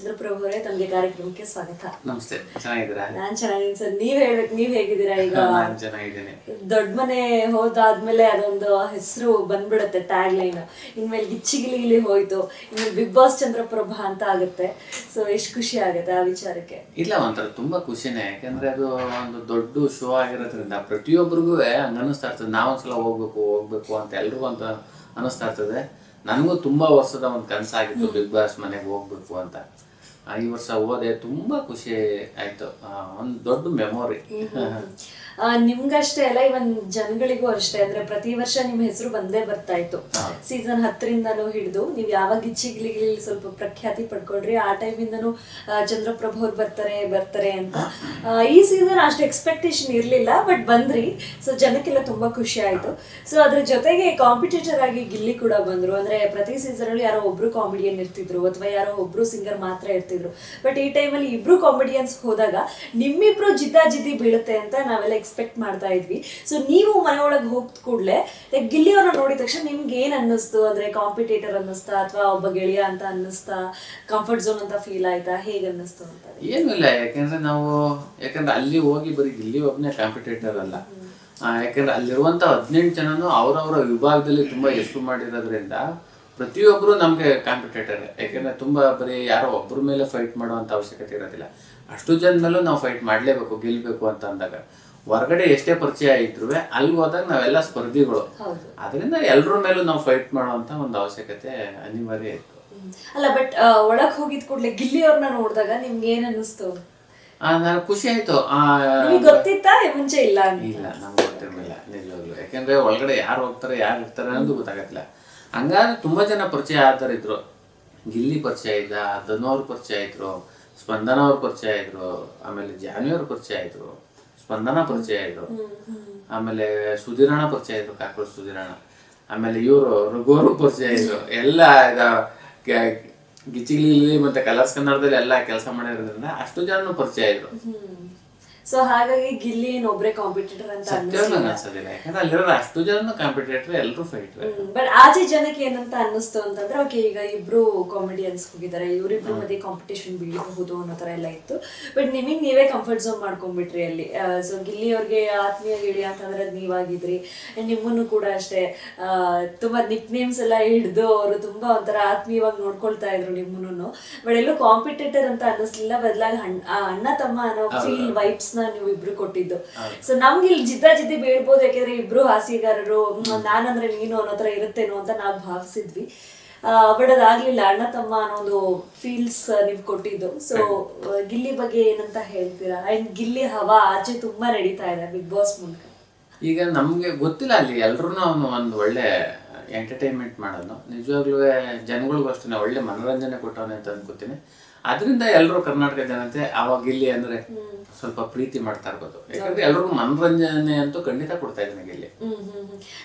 ಚಂದ್ರಪ್ರಭು ಅವರೇ, ತಮಗೆ ಕಾರ್ಯಕ್ರಮಕ್ಕೆ ಸ್ವಾಗತ. ನಮಸ್ತೆ, ಚೆನ್ನಾಗಿದ್ದೀರಾ? ನಾನ್ ಚೆನ್ನಾಗಿದ್ದೀನಿ ಸರ್. ನೀವ್ ಹೇಳ್ಬೇಕು, ನೀವ್ ಹೇಗಿದ್ದೀರಾ? ಈಗ ನಾನು ಚೆನ್ನಾಗಿದ್ದೀನಿ. ದೊಡ್ಡ ಮನೆ ಹೋದಾದ್ಮೇಲೆ ಅದೊಂದು ಹೆಸರು ಬಂದ್ಬಿಡುತ್ತೆ, ಟ್ಯಾಗ್ ಲೈನ್. ಇನ್ಮೇಲೆ ಗಿಚ್ಚಿಗಿಲಿ ಹೋಯ್ತು, ಇನ್ಮೇಲೆ ಬಿಗ್ ಬಾಸ್ ಚಂದ್ರಪ್ರಭಾ ಅಂತ ಆಗುತ್ತೆ. ಸೊ ಎಷ್ಟು ಖುಷಿ ಆಗುತ್ತೆ ಆ ವಿಚಾರಕ್ಕೆ? ಇಲ್ಲ, ಒಂಥರ ತುಂಬಾ ಖುಷಿನೇ. ಯಾಕಂದ್ರೆ ಅದು ಒಂದು ದೊಡ್ಡ ಶೋ ಆಗಿರೋದ್ರಿಂದ ಪ್ರತಿಯೊಬ್ಬರಿಗೂ ಹಂಗ ಅನಿಸ್ತಾ ಇರ್ತದೆ, ನಾವೊಂದ್ಸಲ ಹೋಗ್ಬೇಕು ಅಂತ ಎಲ್ರಿಗೂ ಅಂತ ಅನಿಸ್ತಾ ಇರ್ತದೆ. ನನಗೂ ತುಂಬಾ ವರ್ಷದ ಒಂದು ಕನಸಾಗಿತ್ತು ಬಿಗ್ ಬಾಸ್ ಮನೆಗೆ ಹೋಗ್ಬೇಕು ಅಂತ. ಈ ವರ್ಷ ಹೋದೆ, ತುಂಬಾ ಖುಷಿ ಆಯ್ತು. ಒಂದು ದೊಡ್ಡ ಮೆಮೊರಿ. ನಿಮ್ಗಷ್ಟೇ ಅಲ್ಲ, ಇವನ್ ಜನಗಳಿಗೂ ಅಷ್ಟೇ. ಅಂದ್ರೆ ಪ್ರತಿ ವರ್ಷ ನಿಮ್ ಹೆಸರು ಬಂದೇ ಬರ್ತಾ ಇತ್ತು. ಸೀಸನ್ 10ರಿಂದನೂ ಹಿಡಿದು ನೀವ್ ಯಾವಾಗ ಗಿಚ್ಚಿಗಿಲಿಗಿಲಿ ಸ್ವಲ್ಪ ಪ್ರಖ್ಯಾತಿ ಪಡ್ಕೊಳ್ರಿ, ಆ ಟೈಮಿಂದನೂ ಚಂದ್ರಪ್ರಭು ಅವ್ರು ಬರ್ತಾರೆ ಅಂತ. ಈ ಸೀಸನ್ ಅಷ್ಟು ಎಕ್ಸ್ಪೆಕ್ಟೇಷನ್ ಇರ್ಲಿಲ್ಲ, ಬಟ್ ಬಂದ್ರಿ. ಸೊ ಜನಕ್ಕೆಲ್ಲ ತುಂಬಾ ಖುಷಿ ಆಯ್ತು. ಸೊ ಅದ್ರ ಜೊತೆಗೆ ಕಾಂಪಿಟೇಟರ್ ಆಗಿ ಗಿಲ್ಲಿ ಕೂಡ ಬಂದ್ರು. ಅಂದ್ರೆ ಪ್ರತಿ ಸೀಸನ್ ಅಲ್ಲಿ ಯಾರೋ ಒಬ್ರು ಕಾಮಿಡಿಯನ್ ಇರ್ತಿದ್ರು, ಅಥವಾ ಯಾರೋ ಒಬ್ರು ಸಿಂಗರ್ ಮಾತ್ರ ಇರ್ತಿದ್ರು. ಬಟ್ ಈ ಟೈಮಲ್ಲಿ ಇಬ್ರು ಕಾಮಿಡಿಯನ್ಸ್ ಹೋದಾಗ ನಿಮ್ಮಿಬ್ರು ಜಿದ್ದಾಜಿದ್ದಿ ಬೀಳುತ್ತೆ ಅಂತ ನಾವೆಲ್ಲ ಎಕ್ಸ್ಪೆಕ್ಟ್ ಮಾಡ್ತಾ ಇದ್ವಿ. ಸೊ ನೀವು ಮನೆಯೊಳಗೆ ಹೋಗ್ದ ಕೂಡಲೇ ಗಿಲ್ಲಿ ಅವ್ರನ್ನ ನೋಡಿದ ತಕ್ಷಣ ನಿಮ್ಗೆ ಏನ್ ಅನ್ನಿಸ್ತು? ಅಂದ್ರೆ ಕಾಂಪಿಟೇಟರ್ ಅನ್ನಿಸ್ತಾ, ಅಥವಾ ಒಬ್ಬ ಗೆಳೆಯ ಅಂತ ಅನ್ನಿಸ್ತಾ, ಕಂಫರ್ಟ್ ಝೋನ್ ಅಂತ ಫೀಲ್ ಆಯ್ತಾ, ಹೇಗೆ ಅನ್ನಿಸ್ತು ಅಂತ? ಏನೂ ಇಲ್ಲ, ಯಾಕಂದ್ರೆ ಅಲ್ಲಿ ಹೋಗಿ ಬರೀ ಗಿಲ್ಲಿ ಒಬ್ಬನೇ ಕಾಂಪಿಟೇಟರ್ ಅಲ್ಲ. ಯಾಕಂದ್ರೆ ಅಲ್ಲಿರುವಂತ 18 ಜನನು ಅವ್ರವ್ರ ವಿಭಾಗದಲ್ಲಿ ತುಂಬಾ ಹೆಸರು ಮಾಡಿರೋದ್ರಿಂದ ಪ್ರತಿಯೊಬ್ರು ನಮ್ಗೆ ಕಾಂಪಿಟೇಟರ್. ಯಾಕಂದ್ರೆ ತುಂಬಾ ಬರೀ ಯಾರೋ ಒಬ್ಬರ ಮೇಲೆ ಫೈಟ್ ಮಾಡುವಂತ ಅವಶ್ಯಕತೆ ಇರೋದಿಲ್ಲ. ಅಷ್ಟು ಜನ ಮೇಲೂ ನಾವು ಫೈಟ್ ಮಾಡ್ಲೇಬೇಕು, ಗೆಲ್ಬೇಕು ಅಂತ ಅಂದಾಗ ಹೊರಗಡೆ ಎಷ್ಟೇ ಪರಿಚಯ ಇದ್ರು ಅಲ್ಲಿ ಹೋದಾಗ ನಾವೆಲ್ಲ ಸ್ಪರ್ಧಿಗಳು. ಅದರಿಂದ ಎಲ್ರ ಮೇಲೂ ನಾವು ಫೈಟ್ ಮಾಡುವಂತ ಒಂದು ಅವಶ್ಯಕತೆ ಅನಿವಾರ್ಯ ಇತ್ತು. ಅಲ್ಲ, ಬಟ್ ಒಳಗ್ ಹೋಗಿದ್ ಕೂಡ್ಲೆ ಗಿಲ್ಲಿ ಅವ್ರನ್ನ ನೋಡಿದಾಗ ನಿಮ್ಗೆ ಏನ್ ಅನ್ನಿಸ್ತು? ನಾನು ಖುಷಿ ಆಯ್ತು. ಗೊತ್ತಿತ್ತಾ ಮುಂಚೆ? ಇಲ್ಲ, ನಮ್ಗೆ ಗೊತ್ತಿರ್ಲಿಲ್ಲ ನಿಜವಾಗ್ಲು. ಯಾಕಂದ್ರೆ ಒಳಗಡೆ ಯಾರು ಹೋಗ್ತಾರೆ, ಯಾರು ಇರ್ತಾರೆ ಅನ್ನೋದು ಗೊತ್ತಾಗತ್ತಿಲ್ಲ. ಹಂಗಾದ್ರೆ ತುಂಬಾ ಜನ ಪರಿಚಯ ಆತರ ಇದ್ರು. ಗಿಲ್ಲಿ ಪರಿಚಯ ಇದ್ದ, ಧನು ಅವ್ರ ಪರಿಚಯ ಇದ್ರು, ಸ್ಪಂದನ ಅವ್ರ ಪರಿಚಯ ಇದ್ರು, ಆಮೇಲೆ ಜಾನ್ವಿ ಅವ್ರ ಪರಿಚಯ ಇದ್ರು, ಸ್ಪಂದನ ಪರಿಚಯ ಇದ್ರು, ಆಮೇಲೆ ಸುಧೀರಣ ಪರಿಚಯ ಇದ್ರು, ಕಾಕ್ರೋಚ್ ಸುಧೀರಣ, ಆಮೇಲೆ ಇವರು ರಘುವರು ಪರಿಚಯ ಇದ್ರು. ಎಲ್ಲ ಗಿಚ್ಚಿಗಿಲಿ ಮತ್ತೆ ಕಲರ್ಸ್ ಕನ್ನಡದಲ್ಲಿ ಎಲ್ಲ ಕೆಲಸ ಮಾಡಿರೋದ್ರಿಂದ ಅಷ್ಟು ಜನ ಪರಿಚಯ ಇದ್ರು. ಸೊ ಹಾಗಾಗಿ ಗಿಲ್ಲಿ ಒಬ್ರೆ ಕಾಂಪಿಟೇಟರ್ ಅಂತ ಅನ್ಸೋದಿಲ್ಲ. ಯಾಕಂದ್ರೆ ಅಲ್ಲಿರೋ ಅಷ್ಟು ಜನ ಕಾಂಪಿಟೇಟರ್, ಎಲ್ಲರೂ ಫೈಟರ್. ಬಟ್ ಆಚೆ ಜನಕ್ಕೆ ಏನಂತ ಅನ್ನಿಸ್ತು ಅಂತಂದ್ರೆ, ಓಕೆ ಈಗ ಇಬ್ರು ಕಾಮಿಡಿಯನ್ಸ್ ಹೋಗಿದ್ದಾರೆ, ಇವರಿಬ್ರು ಮಧ್ಯೆ ಕಾಂಪಿಟೇಷನ್ ಬೀಳಬಹುದು ಅನ್ನೋ ತರ ಎಲ್ಲ ಇತ್ತು. ಬಟ್ ನಿಮಗ್ ನೀವೇ ಕಂಫರ್ಟ್ ಝೋನ್ ಮಾಡ್ಕೊಂಡ್ಬಿಟ್ರಿ ಅಲ್ಲಿ. ಸೊ ಗಿಲ್ಲಿ ಅವ್ರಿಗೆ ಆತ್ಮೀಯ ಗಿಳಿ ಅಂತಂದ್ರೆ ನೀವಾಗಿದ್ರಿ. ನಿಮ್ಮನ್ನು ಕೂಡ ಅಷ್ಟೇ ತುಂಬಾ ನಿಕ್ ನೇಮ್ಸ್ ಎಲ್ಲ ಹಿಡಿದು ಅವರು ತುಂಬಾ ಒಂಥರ ಆತ್ಮೀಯವಾಗಿ ನೋಡ್ಕೊಳ್ತಾ ಇದ್ರು ನಿಮ್ಮನ್ನು. ಬಟ್ ಎಲ್ಲೂ ಕಾಂಪಿಟೇಟರ್ ಅಂತ ಅನ್ನಿಸ್ಲಿಲ್ಲ, ಬದಲಾಗಿ ಅಣ್ಣ ತಮ್ಮ ಅನ್ನೋ ಫೀಲ್ ವೈಬ್ಸ್ ನೀವು ಇಬ್ರು ಕೊಟ್ಟಿದ್ದು. ಸೊ ನಮ್ಗೆ ಇಲ್ಲಿ ಜಿದ್ದಿ ಬೀಳ್ಬೋದು, ಯಾಕಂದ್ರೆ ಇಬ್ರು ಹಾಸ್ಯಗಾರರು, ನಾನಂದ್ರೆ ನೀನು ಅನ್ನೋ ತರ ಇರುತ್ತೇನೋ ಅಂತ ನಾವು ಭಾವಿಸಿದ್ವಿ. ಬಟ್ ಅದಾಗ್ಲಿಲ್ಲ, ಅಣ್ಣ ತಮ್ಮ ಅನ್ನೋ ಒಂದು ಫೀಲ್ಸ್ ನೀವು ಕೊಟ್ಟಿದ್ದು. ಸೊ ಗಿಲ್ಲಿ ಬಗ್ಗೆ ಏನಂತ ಹೇಳ್ತೀರಾ? ಅಂಡ್ ಗಿಲ್ಲಿ ಹವಾ ಆಚೆ ತುಂಬಾ ನಡೀತಾ ಇದೆ ಬಿಗ್ ಬಾಸ್ ಮೂಲಕ. ಈಗ ನಮ್ಗೆ ಗೊತ್ತಿಲ್ಲ, ಅಲ್ಲಿ ಎಲ್ರು ಅವನು ಒಂದು ಒಳ್ಳೆ ಎಂಟರ್ಟೈನ್ಮೆಂಟ್ ಮಾಡೋನು. ನಿಜವಾಗ್ಲೂ ಜನಗಳಿಗೂ ಅಷ್ಟೇ ಒಳ್ಳೆ ಮನೋರಂಜನೆ ಕೊಟ್ಟವನೇ ಅಂತ ಅನ್ಕೋತೀನಿ. ಅದರಿಂದ ಎಲ್ಲರೂ ಕರ್ನಾಟಕ ಜನತೆ ಅವಾಗ ಗಿಲ್ಲಿ ಅಂದ್ರೆ ಸ್ವಲ್ಪ ಪ್ರೀತಿ ಮಾಡ್ತಾ ಇರ್ಬೋದು. ಯಾಕಂದ್ರೆ ಎಲ್ರಿಗೂ ಮನೋರಂಜನೆ ಅಂತೂ ಖಂಡಿತ ಕೊಡ್ತಾ ಇದ್ದಾನೆ ಗಿಲ್ಲಿ.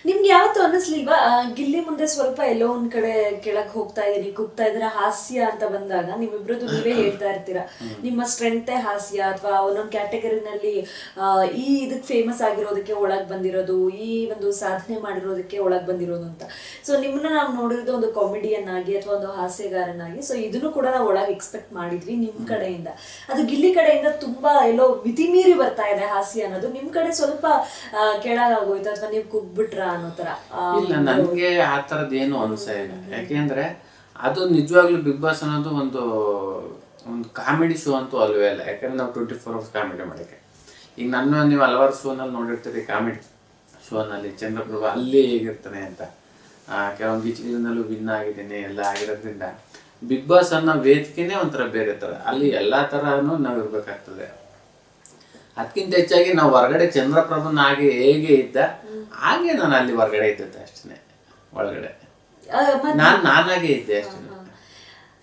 ನಿಮ್ಗೆ ಯಾವತ್ತೂ ಅನ್ನಿಸ್ಲಿಲ್ವಾ ಗಿಲ್ಲಿ ಮುಂದೆ ಸ್ವಲ್ಪ ಎಲ್ಲೋ ಒಂದ್ ಕಡೆ ಕೆಳಗ್ ಹೋಗ್ತಾ ಇದೀನಿ, ಕುಗ್ತಾ ಇದ್ರೆ ಹಾಸ್ಯ ಅಂತ ಬಂದಾಗ ನಿಮ್ಮಿಬ್ರದ್ದು ನೀವೇ ಹೇಳ್ತಾ ಇರ್ತೀರಾ, ನಿಮ್ಮ ಸ್ಟ್ರೆಂತೆ ಹಾಸ್ಯ, ಅಥವಾ ಒಂದೊಂದು ಕ್ಯಾಟಗರಿನಲ್ಲಿ ಈ ಇದಕ್ ಫೇಮಸ್ ಆಗಿರೋದಕ್ಕೆ ಒಳಗ್ ಬಂದಿರೋದು, ಈ ಒಂದು ಸಾಧನೆ ಮಾಡಿರೋದಕ್ಕೆ ಒಳಗ್ ಬಂದಿರೋದು ಅಂತ. ಸೊ ನಿಮ್ಮನ್ನ ನಾವು ನೋಡಿರೋದು ಒಂದು ಕಾಮಿಡಿಯನ್ ಆಗಿ ಅಥವಾ ಒಂದು ಹಾಸ್ಯಗಾರನಾಗಿ. ಸೊ ಇದನ್ನು ಕೂಡ ನಾವು ಒಳಗೆ ಎಕ್ಸ್ಪೆಕ್ಟ್ ಮಾಡಿದ್ವಿ ನಿಮ್ ಕಡೆಯಿಂದ. ಅದು ಗಿಲ್ಲಿ ಕಡೆಯಿಂದ ತುಂಬಾ ಎಲ್ಲೋ ಮಿತಿ ಮೀರಿ ಬರ್ತಾ ಇದೆ ಹಾಸ್ಯ ಅನ್ನೋದು. ನಿಮ್ ಕಡೆ ಸ್ವಲ್ಪ ಕೆಳಗಾಗೋಯ್ತು, ಅಥವಾ ನೀವು ಕುಗ್ಬಿಟ್ರ ಅನ್ನೋ ತರ? ಇಲ್ಲ, ನನ್ಗೆ ಆ ತರದ್ ಏನು ಅನ್ಸೇ ಇಲ್ಲ. ಯಾಕೆಂದ್ರೆ ಅದು ನಿಜವಾಗ್ಲೂ ಬಿಗ್ ಬಾಸ್ ಅನ್ನೋದು ಒಂದು ಕಾಮಿಡಿ ಶೋ ಅಂತೂ ಅಲ್ವೇ ಅಲ್ಲ. ಯಾಕಂದ್ರೆ ನಾವು 24 hours ಕಾಮಿಡಿ ಮಾಡಕ್ಕೆ. ಈಗ ನೀವು ಹಲವಾರು ಶೋನಲ್ಲಿ ನೋಡಿರ್ತೀರಿ, ಕಾಮಿಡಿ ಶೋನಲ್ಲಿ ಚಂದ್ರಪ್ರಭಾ ಅಲ್ಲಿ ಹೇಗಿರ್ತಾನೆ ಅಂತ. ಕೆಲವೊಂದು ಗೀಚ್ಗಳಲ್ಲೂ ವಿನ್ ಆಗಿದ್ದೀನಿ ಎಲ್ಲ ಆಗಿರೋದ್ರಿಂದ ಬಿಗ್ ಬಾಸ್ ಅನ್ನೋ ವೇದಿಕೆನೇ ಒಂಥರ ಬೇರೆ ತರ. ಅಲ್ಲಿ ಎಲ್ಲಾ ತರನು ನಾವ್ ಇರ್ಬೇಕಾಗ್ತದೆ. ಅದಕ್ಕಿಂತ ಹೆಚ್ಚಾಗಿ ನಾವು ಹೊರಗಡೆ ಚಂದ್ರಪ್ರಭನ್ ಆಗಿ ಹೇಗೆ ಇದ್ದ ಹಾಗೆ ನಾನು ಅಲ್ಲಿ ಹೊರಗಡೆ ಇದ್ದೆ ಅಷ್ಟೇ. ಒಳಗಡೆ ನಾನಾಗೆ ಇದ್ದೆ ಅಷ್ಟೇ.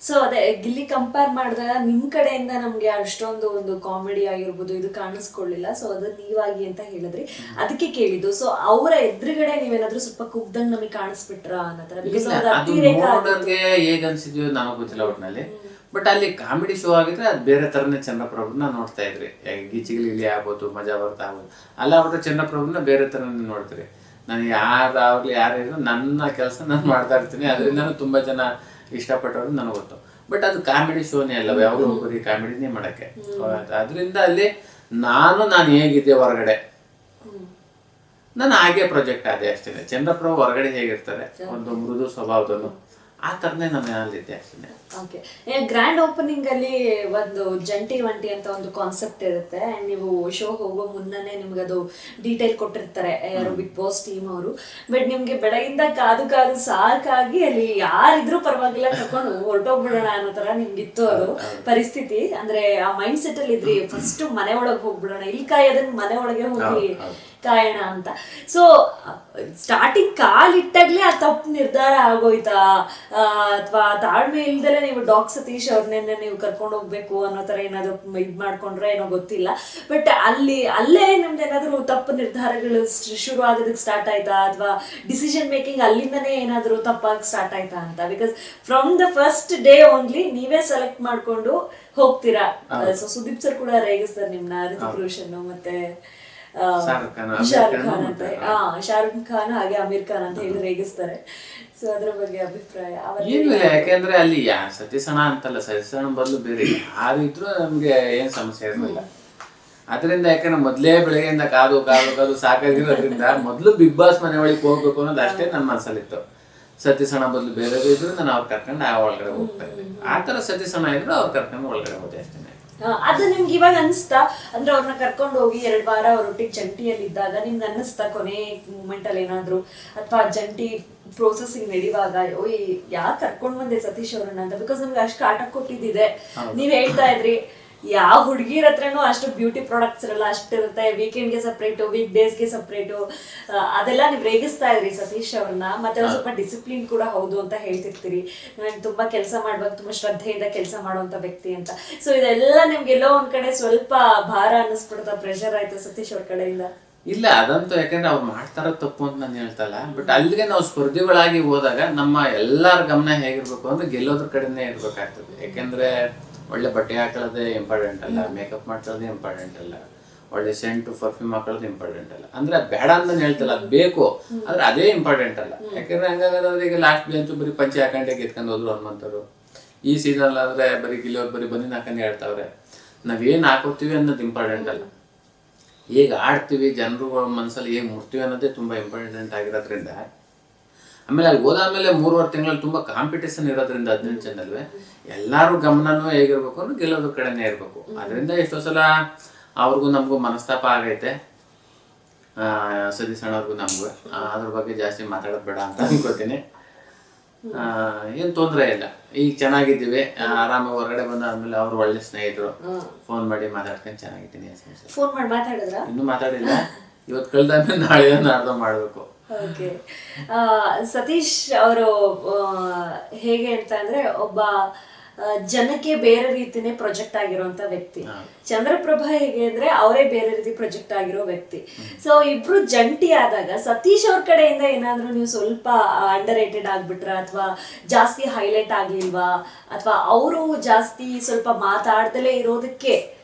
ಸೊ ಅದೇ ಗಿಲ್ಲಿ ಕಂಪೇರ್ ಮಾಡಿದಾಗ ನಿಮ್ ಕಡೆಯಿಂದ ನಮ್ಗೆ ಅಷ್ಟೊಂದು ಒಂದು ಕಾಮಿಡಿ ಆಗಿರ್ಬೋದು ಇದು ಕಾಣಿಸ್ಕೊಳ್ಳಿಲ್ಲ. ಸೊ ಅದು ನೀವಾಗಿ ಅಂತ ಹೇಳಿದ್ರಿ, ಅದಕ್ಕೆ ಕೇಳಿದ್ದು. ಸೊ ಅವರ ಎದುರುಗಡೆ ನೀವೇನಾದ್ರೂ ಸ್ವಲ್ಪ ಕುಗ್ದಂಗ್ ನಮಗೆ ಕಾಣಿಸ್ಬಿಟ್ರ ಅನ್ನೋ ಹೇಗ್ ಅನ್ಸಿದ್ಯೋ ನನಗೆ ಗೊತ್ತಿಲ್ಲ ಒಟ್ನಲ್ಲಿ. ಬಟ್ ಅಲ್ಲಿ ಕಾಮಿಡಿ ಶೋ ಆಗಿದ್ರೆ ಅದು ಬೇರೆ ತರನೇ ಚಂದ್ರಪ್ರಭುನ ನೋಡ್ತಾ ಇದ್ರಿ. ಗೀಚಿಗಿಲಿ ಆಗ್ಬೋದು, ಮಜಾ ಬರ್ತಾ ಆಗ್ಬೋದು. ಅಲ್ಲ ಅವ್ರ ಚಂದ್ರಪ್ರಭುನ ಬೇರೆ ತರನೇ ನೋಡ್ತೀರಿ. ನಾನು ಯಾರಾಗ್ಲಿ ಯಾರಿದ್ರು ನನ್ನ ಕೆಲಸ ನಾನು ಮಾಡ್ತಾ ಇರ್ತೀನಿ. ಅದರಿಂದ ತುಂಬಾ ಜನ ಇಷ್ಟಪಟ್ಟವ್ರು ನನಗೆ ಗೊತ್ತು. ಬಟ್ ಅದು ಕಾಮಿಡಿ ಶೋನೇ ಅಲ್ಲ, ಯಾವಾಗಲೂ ಬರೀ ಕಾಮಿಡಿನೇ ಮಾಡಕ್ಕೆ. ಅದರಿಂದ ಅಲ್ಲಿ ನಾನು ಹೇಗಿದ್ದೆ ಹೊರಗಡೆ, ನಾನು ಹಾಗೆ ಪ್ರೊಜೆಕ್ಟ್ ಆದೆ ಅಷ್ಟೇ. ಚಂದ್ರಪ್ರಭು ಹೊರಗಡೆ ಹೇಗಿರ್ತಾರೆ ಒಂದು ಮೃದು ಸ್ವಭಾವದನ್ನು, ಆ ಥರನೇ ನಾನು ಅಲ್ಲಿದ್ದೆ ಅಷ್ಟೇ. ಓಕೆ, ಗ್ರ್ಯಾಂಡ್ ಓಪನಿಂಗ್ ಅಲ್ಲಿ ಒಂದು ಜಂಟಿ ಒಂಟಿ ಅಂತ ಒಂದು ಕಾನ್ಸೆಪ್ಟ್ ಇರುತ್ತೆ. ಅಂಡ್ ನೀವು ಶೋ ಹೋಗೋ ಮುನ್ನನೇ ನಿಮ್ಗೆ ಅದು ಡೀಟೇಲ್ ಕೊಟ್ಟಿರ್ತಾರೆ ಯಾರು ಬಿಗ್ ಬಾಸ್ ಟೀಮ್ ಅವರು. ಬಟ್ ನಿಮ್ಗೆ ಬೆಳಗಿಂದ ಕಾದು ಕಾದು ಸಾಕಾಗಿ ಅಲ್ಲಿ ಯಾರಿದ್ರು ಪರವಾಗಿಲ್ಲ ಕರ್ಕೊಂಡು ಹೊರಟೋಗ್ಬಿಡೋಣ ಅನ್ನೋ ತರ ನಿಮ್ಗಿತ್ತು ಅದು ಪರಿಸ್ಥಿತಿ. ಅಂದ್ರೆ ಆ ಮೈಂಡ್ ಸೆಟ್ ಅಲ್ಲಿ ಇದ್ರಿ, ಫಸ್ಟ್ ಮನೆ ಒಳಗೆ ಹೋಗ್ಬಿಡೋಣ, ಇಲ್ಲಿ ಕಾಯೋದನ್ನ ಮನೆ ಒಳಗೆ ಹೋಗಿ ಕಾಯೋಣ ಅಂತ. ಸೊ ಸ್ಟಾರ್ಟಿಂಗ್ ಕಾಲಿಟ್ಟಾಗ್ಲೇ ಆ ತಪ್ಪು ನಿರ್ಧಾರ ಆಗೋಯ್ತಾ, ಅಥವಾ ತಾಳ್ಮೆ ಇಲ್ದಲೆ ನೀವು ಡಾಕ್ ಸತೀಶ್ ಅವ್ರನ್ನೇ ನೀವು ಕರ್ಕೊಂಡು ಹೋಗ್ಬೇಕು ಅನ್ನೋ ತರ ಏನಾದ್ರು ಇದ್ ಮಾಡ್ಕೊಂಡ್ರೆ ಏನೋ ಗೊತ್ತಿಲ್ಲ. ಬಟ್ ಅಲ್ಲೇ ನಿಮ್ದು ಏನಾದ್ರು ತಪ್ಪು ನಿರ್ಧಾರಗಳು ಶುರು ಆಗೋದಕ್ಕೆ ಸ್ಟಾರ್ಟ್ ಆಯ್ತಾ, ಅಥವಾ ಡಿಸಿಷನ್ ಮೇಕಿಂಗ್ ಅಲ್ಲಿಂದನೇ ಏನಾದ್ರು ತಪ್ಪಾಗಿ ಸ್ಟಾರ್ಟ್ ಆಯ್ತಾ ಅಂತ? Because from the first day only ನೀವೇ ಸೆಲೆಕ್ಟ್ ಮಾಡ್ಕೊಂಡು ಹೋಗ್ತೀರಾ. ಸೊ ಸುದೀಪ್ ಸರ್ ಕೂಡ ರೇಗಿಸ್ತಾರೆ ನಿಮ್ನ, ರಿತಿಕ್ ರೋಷನ್ ಮತ್ತೆ ಶಾರುಖ್ ಖಾನ್ ಹಾಗೆ ಅಮೀರ್ ಖಾನ್ ಅಂತ ಹೇಳಿ ರೇಗಿಸ್ತಾರೆ. ಸೊ ಅದ್ರ ಬಗ್ಗೆ ಅಭಿಪ್ರಾಯ? ಏನಿಲ್ಲ, ಯಾಕೆಂದ್ರೆ ಅಲ್ಲಿ ಸತೀಶಣ್ಣ ಅಂತಲ್ಲ, ಸತೀಶಣ್ಣ ಬದಲು ಬೇರೆ ಯಾರಿದ್ರು ನಮ್ಗೆ ಏನ್ ಸಮಸ್ಯೆ ಇರಲಿಲ್ಲ. ಅದರಿಂದ ಯಾಕಂದ್ರೆ ಮೊದ್ಲೇ ಬೆಳಗ್ಗೆಯಿಂದ ಕಾದು ಕಾದು ಕಾದು ಸಾಕಾಗಿರೋದ್ರಿಂದ ಮೊದ್ಲು ಬಿಗ್ ಬಾಸ್ ಮನೆ ಒಳಗೆ ಹೋಗ್ಬೇಕು ಅನ್ನೋದು ಅಷ್ಟೇ ನನ್ನ ಮನಸ್ಸಲ್ಲಿತ್ತು. ಸತೀಶಣ್ಣ ಬದಲು ಬೇರೆ ಇದ್ರು ನಾನು ಅವ್ರು ಕರ್ಕೊಂಡು ಒಳಗಡೆ ಹೋಗ್ತಾ ಇದ್ದೆ. ಆತರ ಸತೀಶಣ್ಣ ಇದ್ರು ಅವ್ರು ಕರ್ಕೊಂಡು ಒಳಗಡೆ ಹೋದೆ ಅಷ್ಟೇ. ಅದು ನಿಮ್ಗೆ ಇವಾಗ ಅನಿಸ್ತಾ, ಅಂದ್ರೆ ಅವ್ರನ್ನ ಕರ್ಕೊಂಡು ಹೋಗಿ 2 ವಾರ ಅವ್ರೊಟ್ಟಿಗೆ ಜಂಟಿಯಲ್ಲಿ ಇದ್ದಾಗ ನಿಮ್ಗೆ ಅನ್ನಿಸ್ತಾ ಕೊನೆ ಮೂಮೆಂಟ್ ಅಲ್ಲಿ ಏನಾದ್ರು, ಅಥವಾ ಜಂಟಿ ಪ್ರೋಸೆಸಿಂಗ್ ನಡೆಯುವಾಗ ಯಾಕೆ ಕರ್ಕೊಂಡ್ ಬಂದೆ ಸತೀಶ್ ಅವ್ರನ್ನ ಅಂತ? ಬಿಕಾಸ್ ನಮ್ಗೆ ಅಷ್ಟು ಆಟ ಕೊಟ್ಟಿದ್ದಿದೆ. ನೀವ್ ಹೇಳ್ತಾ ಇದ್ರಿ ಯಾವ ಹುಡುಗಿರ ಹತ್ರನೂ ಅಷ್ಟು ಬ್ಯೂಟಿ ಪ್ರಾಡಕ್ಟ್ಸ್ ಇರಲ್ಲ, ಅಷ್ಟಿರುತ್ತೆ. ವೀಕೆಂಡ್ಗೆ ಸಪ್ರೇಟು, ವೀಕ್ ಡೇಸ್ಗೆ ಸಪ್ರೇಟು, ಅದೆಲ್ಲ ನೀವು ರೇಗಿಸ್ತಾ ಇದ್ರಿ ಸತೀಶ್ ಅವ್ರನ್ನ. ಮತ್ತೆ ಅವ್ರು ಸ್ವಲ್ಪ ಡಿಸಿಪ್ಲಿನ್ ಕೂಡ ಹೌದು ಅಂತ ಹೇಳ್ತಿರ್ತೀರಿ, ನಾನು ತುಂಬಾ ಕೆಲಸ ಮಾಡ್ಬೇಕು, ತುಂಬಾ ಶ್ರದ್ಧೆಯಿಂದ ಕೆಲಸ ಮಾಡುವಂತ ವ್ಯಕ್ತಿ ಅಂತ. ಸೊ ಇದೆಲ್ಲ ನಿಮ್ಗೆ ಎಲ್ಲೋ ಒಂದ್ ಕಡೆ ಸ್ವಲ್ಪ ಭಾರ ಅನ್ನಿಸ್ಬಿಡ್ತಾ, ಪ್ರೆಷರ್ ಆಯ್ತು ಸತೀಶ್ ಅವ್ರ ಕಡೆಯಿಂದ? ಇಲ್ಲ, ಅದಂತೂ ಯಾಕಂದ್ರೆ ಅವ್ರು ಮಾಡ್ತಾರ ತಪ್ಪು ಅಂತ ನಾನು ಹೇಳ್ತಲ್ಲ. ಬಟ್ ಅಲ್ಲಿಗೆ ನಾವು ಸ್ಪರ್ಧಿಗಳಾಗಿ ಹೋದಾಗ ನಮ್ಮ ಎಲ್ಲರ ಗಮನ ಹೇಗಿರ್ಬೇಕು ಅಂದ್ರೆ ಗೆಲ್ಲೋದ್ರ ಕಡೆನೇ ಇರ್ಬೇಕಾಗ್ತದೆ. ಯಾಕೆಂದ್ರೆ ಒಳ್ಳೆ ಬಟ್ಟೆ ಹಾಕೊಳ್ಳೋದೇ ಇಂಪಾರ್ಟೆಂಟ್ ಅಲ್ಲ, ಮೇಕಪ್ ಮಾಡ್ಕೊಳ್ಳೋದೇ ಇಂಪಾರ್ಟೆಂಟ್ ಅಲ್ಲ, ಒಳ್ಳೆ ಸೆಂಟ್ ಪರ್ಫ್ಯೂಮ್ ಹಾಕೊಳ್ಳೋದು ಇಂಪಾರ್ಟೆಂಟ್ ಅಲ್ಲ. ಅಂದ್ರೆ ಅದು ಬೇಡ ಅಂತ ಹೇಳ್ತಲ್ಲ, ಅದು ಬೇಕು, ಆದ್ರೆ ಅದೇ ಇಂಪಾರ್ಟೆಂಟ್ ಅಲ್ಲ. ಯಾಕಂದ್ರೆ ಹಂಗಾದ್ರೆ ಈಗ ಲಾಸ್ಟ್ ಬೆಂಚು ಬರೀ ಪಂಚೆ ಹಾಕೊಂಡೆ ಗೆದ್ಕೊಂಡು ಹೋದ್ರು ಹನುಮಂತರು. ಈ ಸೀಸನ್ ಆದ್ರೆ ಬರೀ ಗಿಲಿಯೋರು ಬರೀ ಬಂದಿನ ಹಾಕೊಂಡು ಹೇಳ್ತಾವ್ರೆ. ನಾವೇನ್ ಹಾಕೋತೀವಿ ಅನ್ನೋದು ಇಂಪಾರ್ಟೆಂಟ್ ಅಲ್ಲ, ಹೇಗೆ ಆಡ್ತೀವಿ, ಜನರುಗಳ ಮನಸ್ಸಲ್ಲಿ ಹೇಗೆ ಮುಟ್ತೀವಿ ಅನ್ನೋದೇ ತುಂಬಾ ಇಂಪಾರ್ಟೆಂಟ್ ಆಗಿರೋದ್ರಿಂದ. ಆಮೇಲೆ ಅಲ್ಲಿ ಹೋದಾದ್ಮೇಲೆ 3.5 ತಿಂಗಳಲ್ಲಿ ತುಂಬಾ ಕಾಂಪಿಟೇಷನ್ ಇರೋದ್ರಿಂದ 18 ಜನಲ್ವೇ ಎಲ್ಲಾರು ಗಮನನೂ ಹೇಗಿರ್ಬೇಕು ಅಂದ್ರೆ ಗೆಲ್ಲೋದ್ರ ಕಡೆನೇ ಇರ್ಬೇಕು. ಅದರಿಂದ ಎಷ್ಟೋ ಸಲ ಅವ್ರಿಗೂ ನಮಗೂ ಮನಸ್ತಾಪ ಆಗೈತೆ, ಸತೀಶ್ ಅಣ್ಣವ್ರಿಗೂ ನಮಗೂ. ಅದ್ರ ಬಗ್ಗೆ ಜಾಸ್ತಿ ಮಾತಾಡೋದು ಬೇಡ ಅಂತ ಅನ್ಕೋತೀನಿ. ಏನ್ ತೊಂದರೆ ಇಲ್ಲ, ಈಗ ಚೆನ್ನಾಗಿದ್ದೀವಿ, ಆರಾಮಾಗಿ ಹೊರಗಡೆ ಬಂದಾದ್ಮೇಲೆ ಅವ್ರು ಒಳ್ಳೆ ಸ್ನೇಹಿತರು, ಫೋನ್ ಮಾಡಿ ಮಾತಾಡ್ಕೊಂಡು ಚೆನ್ನಾಗಿದ್ದೀನಿ. ಫೋನ್ ಮಾಡಿ ಮಾತಾಡಿದ್ರ? ಇನ್ನೂ ಮಾತಾಡಿಲ್ಲ, ಇವತ್ತು ಕಳೆದಾದ್ಮೇಲೆ ನಾಳೆ ನಾಡ್ದು ಮಾಡ್ಬೇಕು. ಓಕೆ, ಸತೀಶ್ ಅವರು ಹೇಗೆ ಅಂತ ಅಂದ್ರೆ ಒಬ್ಬ ಜನಕ್ಕೆ ಬೇರೆ ರೀತಿನೇ ಪ್ರೊಜೆಕ್ಟ್ ಆಗಿರುವಂತ ವ್ಯಕ್ತಿ. ಚಂದ್ರಪ್ರಭಾ ಹೇಗೆ ಅಂದ್ರೆ ಅವರೇ ಬೇರೆ ರೀತಿ ಪ್ರೊಜೆಕ್ಟ್ ಆಗಿರೋ ವ್ಯಕ್ತಿ. ಸೊ ಇಬ್ರು ಜಂಟಿ ಆದಾಗ ಸತೀಶ್ ಅವ್ರ ಕಡೆಯಿಂದ ಏನಾದ್ರು ನೀವು ಸ್ವಲ್ಪ ಅಂಡರ್ ರೇಟೆಡ್ ಆಗ್ಬಿಟ್ರ, ಅಥವಾ ಜಾಸ್ತಿ ಹೈಲೈಟ್ ಆಗ್ಲಿಲ್ವಾ, ಅಥವಾ ಅವರು ಜಾಸ್ತಿ ಸ್ವಲ್ಪ ಮಾತಾಡ್ದಲೇ ಇರೋದಕ್ಕೆ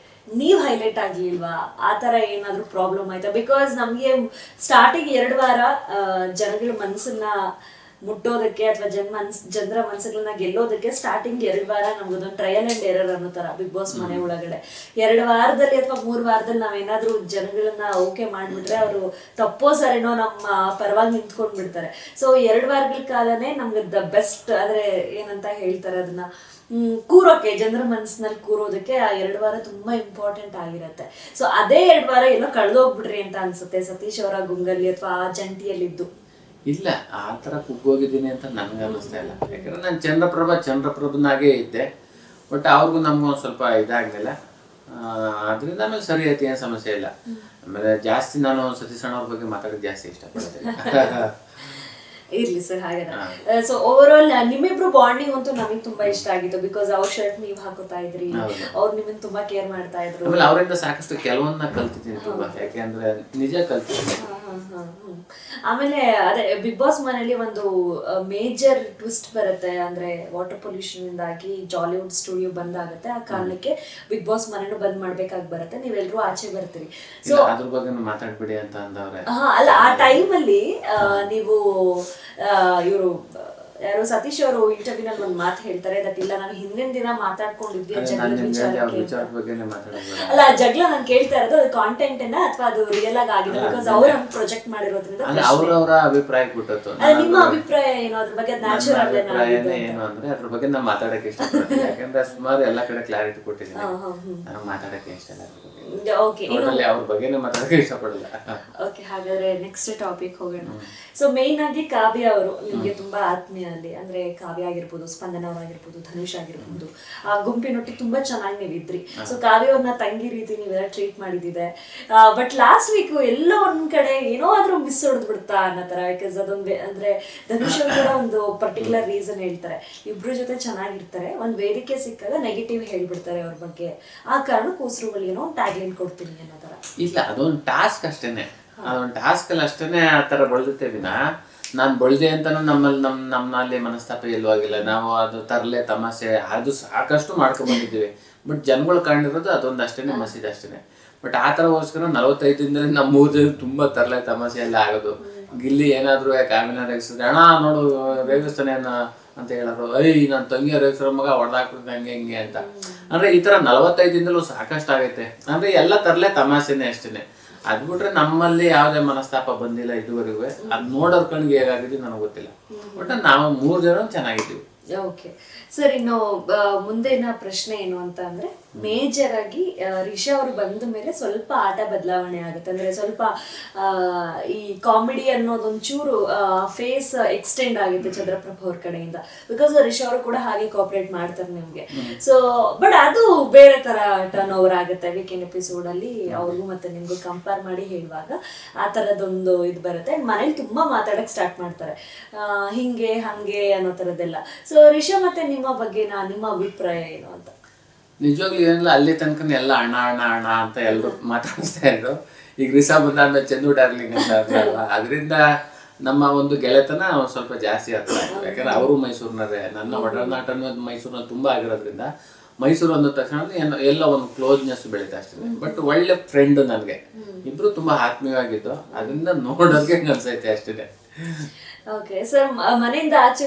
ನೀವ್ ಹೈಲೈಟ್ ಆಗ್ಲಿಲ್ವಾ, ಆ ತರ ಏನಾದ್ರು ಪ್ರಾಬ್ಲಮ್ ಆಯ್ತಾ? ಬಿಕಾಸ್ ನಮ್ಗೆ ಸ್ಟಾರ್ಟಿಂಗ್ 2 ವಾರ ಜನಗಳ ಮನಸ್ಸನ್ನ ಮುಟ್ಟೋದಕ್ಕೆ ಅಥವಾ ಜನರ ಮನಸ್ಸುಗಳನ್ನ ಗೆಲ್ಲೋದಕ್ಕೆ ಸ್ಟಾರ್ಟಿಂಗ್ 2 ವಾರ ನಮ್ಗೊಂದೊಂದು ಟ್ರಯಲ್ ಅಂಡ್ ಎರರ್ ಅನ್ನೋ ತರ ಬಿಗ್ ಬಾಸ್ ಮನೆ ಒಳಗಡೆ 2 ವಾರದಲ್ಲಿ ಅಥವಾ 3 ವಾರದಲ್ಲಿ ನಾವೇನಾದ್ರೂ ಜನಗಳನ್ನ ಓಕೆ ಮಾಡ್ಬಿಟ್ರೆ ಅವರು ತಪ್ಪೋ ಸರಿನೋ ನಮ್ಮ ಪರವಾಗಿ ನಿಂತ್ಕೊಂಡ್ ಬಿಡ್ತಾರೆ. ಸೊ 2 ವಾರಗಳ ಕಾಲನೇ ನಮ್ಗೆ ದ ಬೆಸ್ಟ್, ಆದ್ರೆ ಏನಂತ ಹೇಳ್ತಾರೆ ಅದನ್ನ ಕೂರೋಕೆ, ಜನರ ಮನಸ್ಸಿನಲ್ಲಿ ಕೂರೋದಕ್ಕೆ ಆ 2 ವಾರ ತುಂಬಾ ಇಂಪಾರ್ಟೆಂಟ್ ಆಗಿರತ್ತೆ. ಸೊ ಅದೇ 2 ವಾರ ಎಲ್ಲೋ ಕಳೆದೋಗ್ಬಿಡ್ರಿ ಅಂತ ಅನ್ಸುತ್ತೆ ಸತೀಶ್ ಅವರ ಗುಂಗಲ್ಲಿ ಅಥವಾ ಆ ಜಂಟಿಯಲ್ಲಿದ್ದು. ಇಲ್ಲ, ಆ ಥರ ಕುಗ್ಗೋಗಿದ್ದೀನಿ ಅಂತ ನನಗೆ ಅನ್ನಿಸ್ತಾ ಇಲ್ಲ. ಯಾಕಂದ್ರೆ ನಾನು ಚಂದ್ರಪ್ರಭನಾಗೇ ಇದ್ದೆ. ಬಟ್ ಅವ್ರಿಗೂ ನಮಗೂ ಒಂದು ಸ್ವಲ್ಪ ಇದಾಗಲಿಲ್ಲ, ಅದರಿಂದ ಆಮೇಲೆ ಸರಿ ಆಯ್ತು, ಏನು ಸಮಸ್ಯೆ ಇಲ್ಲ. ಆಮೇಲೆ ಜಾಸ್ತಿ ನಾನು ಸತೀಶ್ ಅಣ್ಣವ್ರ ಬಗ್ಗೆ ಮಾತಾಡೋದು ಜಾಸ್ತಿ ಇಷ್ಟಪಡ್ತೀನಿ. ಇರ್ಲಿ ಸರ್, ಹಾಗೆ. ಸೊ ಓವರ್ ಆಲ್ ನಿಮ್ಮಿಬ್ರು ಬಾಂಡಿಂಗ್ ಅಂತೂ ನಮಗೆ ತುಂಬಾ ಇಷ್ಟ ಆಗಿತ್ತು. ಬಿಕಾಸ್ ಅವ್ರ ಶರ್ಟ್ ನೀವ್ ಹಾಕೋತಾ ಇದ್ರಿ, ಅವ್ರು ನಿಮ್ಮನ್ನ ತುಂಬಾ ಕೇರ್ ಮಾಡ್ತಾ ಇದ್ರು. ಆಮೇಲೆ ಅವರಿಂದ ಸಾಕಷ್ಟು ಕೆಲವನ್ನ ಕಲ್ತಿದ್ದೀನಿ ತುಂಬಾ, ಯಾಕೆಂದ್ರೆ ನಿಜ ಕಲ್ತಿದ್ದೀನಿ. ಆಮೇಲೆ ಅದೇ ಬಿಗ್ ಬಾಸ್ ಮನೆಯಲ್ಲಿ ಒಂದು ಮೇಜರ್ ಟ್ವಿಸ್ಟ್ ಬರುತ್ತೆ, ಅಂದ್ರೆ ವಾಟರ್ ಪೊಲ್ಯೂಷನ್ ಇಂದಾಗಿ ಜಾಲಿವುಡ್ ಸ್ಟುಡಿಯೋ ಬಂದ್ ಆಗುತ್ತೆ. ಆ ಕಾರಣಕ್ಕೆ ಬಿಗ್ ಬಾಸ್ ಮನೆನೂ ಬಂದ್ ಮಾಡ್ಬೇಕಾಗಿ ಬರುತ್ತೆ, ನೀವೆಲ್ಲರೂ ಆಚೆ ಬರ್ತೀರಿ. ಸೊ ಅದ್ರ ಬಗ್ಗೆ ಮಾತಾಡ್ಬಿಡಿ ಅಂತ ಅಂದವ್ರೆ. ಅಲ್ಲ, ಆ ಟೈಮ್ ಅಲ್ಲಿ ನೀವು ಇವರು ಯಾರೋ ಸತೀಶ್ ಅವರು ಇಂಟರ್ವ್ಯೂನಲ್ಲಿ ಒಂದು ಮಾತು ಹೇಳ್ತಾರೆ ದಟ್ ಇಲ್ಲ ನಾನು ಹಿಂದಿನ ದಿನ ಮಾತಾಡ್ಕೊಂಡಿದ್ವಿ ಜಗಳದ ವಿಚಾರಕ್ಕೆ ಬಗ್ಗೆನೇ ಮಾತಾಡೋದು. ಅಲ್ಲ ಆ ಜಗಳ ನಾನು ಕೇಳ್ತಾ ಇರೋದು ಅದು ಕಾಂಟೆಂಟ್ ಅಥವಾ ಅದು ರಿಯಲ್ ಆಗಿ ಆಗಿದೆ ಬಿಕಾಸ್ ಅವ್ರ ಪ್ರೊಜೆಕ್ಟ್ ಮಾಡಿರೋದ್ರಿಂದ ಅವ್ರವರ ಅಭಿಪ್ರಾಯ ಕೊಟ್ಟದ್ದು. ನಿಮ್ಮ ಅಭಿಪ್ರಾಯ ಏನು ಅದ್ರ ಬಗ್ಗೆ? ನ್ಯಾಚುರಲ್ ಅಭಿಪ್ರಾಯನೇ ಏನು ಅಂದ್ರೆ ಅದ್ರ ಬಗ್ಗೆ ನಾನು ಮಾತಾಡಕ್ಕೆ ಇಷ್ಟಪಡ್ತೀನಿ. ಯಾಕಂದ್ರೆ ಸುಮಾರು ಎಲ್ಲಾ ಕಡೆ ಕ್ಲಾರಿಟಿ ಕೊಟ್ಟಿದ್ದೀನಿ. ನಾನು ಮಾತಾಡಕ್ಕೆ ಇಷ್ಟ ಇಲ್ಲ ಅವ್ರ ಬಗ್ಗೆನೇ ಮಾತಾಡಕ್ಕೆ ಇಷ್ಟಪಡಲ್ಲ. ಓಕೆ, ಹಾಗಾದ್ರೆ ನೆಕ್ಸ್ಟ್ ಟಾಪಿಕ್ ಹೋಗೋಣ. ಸೊ ಮೇನ್ ಆಗಿ ಕಾವ್ಯ ಅವರು ನಿಮ್ಗೆ ತುಂಬಾ ಆತ್ಮೀಯ ಅಲ್ಲಿ, ಅಂದ್ರೆ ಕಾವ್ಯ ಆಗಿರ್ಬೋದು, ಸ್ಪಂದನ ಅವರಾಗಿರ್ಬೋದು, ಧನುಷ್ ಆಗಿರ್ಬೋದು, ಆ ಗುಂಪಿನೊಟ್ಟಿಗೆ ತುಂಬಾ ಚೆನ್ನಾಗಿ ನೀವಿದ್ರಿ. ಸೊ ಕಾವ್ಯ ಅವ್ರನ್ನ ತಂಗಿ ರೀತಿ ನೀವೆಲ್ಲ ಟ್ರೀಟ್ ಮಾಡಿದಿದೆ. ಬಟ್ ಲಾಸ್ಟ್ ವೀಕ್ ಎಲ್ಲೋ ಒಂದ್ ಕಡೆ ಏನೋ ಆದ್ರೂ ಮಿಸ್ ಹೊಡೆದ್ ಬಿಡ್ತಾ ಅನ್ನೋ ತರ. ಯಾಕಂದ್ರೆ ಅದೊಂದು ಅಂದ್ರೆ ಧನುಷ್ ಅವ್ರು ಕೂಡ ಒಂದು ಪರ್ಟಿಕ್ಯುಲರ್ ರೀಸನ್ ಹೇಳ್ತಾರೆ, ಇಬ್ರು ಜೊತೆ ಚೆನ್ನಾಗಿರ್ತಾರೆ, ಒಂದ್ ವೇದಿಕೆ ಸಿಕ್ಕಾಗ ನೆಗೆಟಿವ್ ಹೇಳ್ಬಿಡ್ತಾರೆ ಅವ್ರ ಬಗ್ಗೆ. ಆ ಕಾರಣ ಕೂಸರುಗಳು ಏನೋ ಟ್ಯಾಗ್ಲೈನ್ ಕೊಡ್ತೀನಿ ಅನ್ನೋ ತರ. ಇಲ್ಲ, ಅದೊಂದು ಟಾಸ್ಕ್ ಅಷ್ಟೇನೆ. ಅದೊಂದು ಟಾಸ್ಕ್ ಅಲ್ಲಿ ಅಷ್ಟೇನೆ ಆ ತರ ಬಳದುತ್ತೆ ವಿನ ನಾನ್ ಬಳ್ದೆ ಅಂತಾನು ನಮ್ಮಲ್ಲಿ ಮನಸ್ತಾಪ ಎಲ್ಲೂ ಆಗಿಲ್ಲ. ನಾವು ಅದು ತರಲೆ ತಮಾಷೆ ಅದು ಸಾಕಷ್ಟು ಮಾಡ್ಕೊಂಡ್ ಬಂದಿದ್ದೀವಿ. ಬಟ್ ಜನಗಳು ಕಂಡಿರೋದು ಅದೊಂದು ಅಷ್ಟೇನೆ, ಮಸೀದ್ ಅಷ್ಟೇನೆ. ಬಟ್ ಆ ತರಗೋಸ್ಕರ 45 ದಿನದಲ್ಲಿ ನಮ್ಮ 3 ಜನ ತುಂಬಾ ತರಲೆ ತಮಾಷೆ ಎಲ್ಲ ಆಗೋದು. ಗಿಲ್ಲಿ ಏನಾದ್ರು ಕಾಮಿನ ರೇಗಿಸಿದ್ರೆ ಅಣ್ಣ ನೋಡು ರೇಗಿಸ್ತಾನೆ ಅಂತ ಹೇಳೋರು, ನನ್ನ ತಂಗಿಯ ರೇಗಿಸೋ ಮಗ ಹೊಡೆದಾಕ್ಬಿಡ್ತಾನೆ ಹಂಗೆ ಹಿಂಗೆ ಅಂತ. ಅಂದ್ರೆ ಈ ತರ 45 ದಿನದಲ್ಲೂ ಸಾಕಷ್ಟು ಆಗೈತೆ. ಅಂದ್ರೆ ಎಲ್ಲ ತರಲೆ ತಮಾಷೆನೆ ಅಷ್ಟೇನೆ. ಅದ್ ಬಿಟ್ರೆ ನಮ್ಮಲ್ಲಿ ಯಾವ್ದೇ ಮನಸ್ತಾಪ ಬಂದಿಲ್ಲ ಇದುವರೆಗೂ. ಅದ್ ನೋಡೋರ್ ಕಣ್ಗೆ ಹೇಗಾಗಿದ್ದೀವಿ ನನಗೆ ಗೊತ್ತಿಲ್ಲ. ಬಟ್ ನಾವು 3 ಜನ ಚೆನ್ನಾಗಿದ್ದೀವಿ. ಓಕೆ ಸರ್, ಇನ್ನು ಮುಂದಿನ ಪ್ರಶ್ನೆ ಏನು ಅಂತ ಅಂದ್ರೆ ಮೇಜರ್ ಆಗಿ ರಿಷಾ ಅವರು ಬಂದ ಮೇಲೆ ಸ್ವಲ್ಪ ಆಟ ಬದಲಾವಣೆ ಆಗುತ್ತೆ. ಅಂದ್ರೆ ಸ್ವಲ್ಪ ಈ ಕಾಮಿಡಿ ಅನ್ನೋದೊಂಚೂರು ಫೇಸ್ ಎಕ್ಸ್ಟೆಂಡ್ ಆಗುತ್ತೆ ಚಂದ್ರಪ್ರಭಾ ಅವ್ರ ಕಡೆಯಿಂದ. ಬಿಕಾಸ್ ರಿಷಾ ಅವರು ಕೂಡ ಹಾಗೆ ಕೋಆಪರೇಟ್ ಮಾಡ್ತಾರೆ ನಿಮ್ಗೆ. ಸೊ ಬಟ್ ಅದು ಬೇರೆ ತರ ಟರ್ನ್ ಓವರ್ ಆಗುತ್ತೆ ವೀಕೆಂಡ್ ಎಪಿಸೋಡ್ ಅಲ್ಲಿ. ಅವ್ರಿಗೂ ಮತ್ತೆ ನಿಮ್ಗೂ ಕಂಪೇರ್ ಮಾಡಿ ಹೇಳುವಾಗ ಆ ತರದೊಂದು ಇದು ಬರುತ್ತೆ. ಮನೇಲಿ ತುಂಬಾ ಮಾತಾಡಕ್ ಸ್ಟಾರ್ಟ್ ಮಾಡ್ತಾರೆ, ಹಿಂಗೆ ಹಂಗೆ ಅನ್ನೋ ತರದೆಲ್ಲ. ಸೊ ರಿಷಾ ಮತ್ತೆ ನಿಮ್ಮ ಬಗ್ಗೆ ನಿಮ್ಮ ಅಭಿಪ್ರಾಯ ಏನು ಅಂತ? ನಿಜವಾಗ್ಲೂ ಏನಿಲ್ಲ, ಅಲ್ಲಿ ತನಕ ಎಲ್ಲ ಅಣ್ಣ ಅಣ್ಣ ಅಣ್ಣ ಅಂತ ಎಲ್ಲರೂ ಮಾತಾಡಿಸ್ತಾ ಇದ್ರು. ಈಗ ರಿಷಾ ಬಂದಾದ್ಮೇಲೆ ಚಂದು ಡಾರ್ಲಿಂಗ್ ಅಂತ ಅಲ್ವಾ, ಅದರಿಂದ ನಮ್ಮ ಒಂದು ಗೆಳೆತನ ಸ್ವಲ್ಪ ಜಾಸ್ತಿ ಆಗ್ತಾ ಇತ್ತು. ಯಾಕಂದ್ರೆ ಅವರು ಮೈಸೂರಿನವರೇ, ನನ್ನ ಒಡನಾಟನೂ ಮೈಸೂರಿನಲ್ಲಿ ತುಂಬಾ ಆಗಿರೋದ್ರಿಂದ ಮೈಸೂರು ಅಂದ ತಕ್ಷಣ ಎಲ್ಲ ಒಂದು ಕ್ಲೋಸ್ನೆಸ್ ಬೆಳೀತಾ ಅಷ್ಟೇ. ಬಟ್ ಒಳ್ಳೆ ಫ್ರೆಂಡ್ ನನಗೆ, ಇಬ್ರು ತುಂಬಾ ಆತ್ಮೀಯವಾಗಿದ್ದು, ಅದರಿಂದ ನೋಡೋಕೆ ಅನ್ಸೈತೆ ಅಷ್ಟೇ. ಓಕೆ ಸರ್, ಮನೆಯಿಂದ ಆಚೆ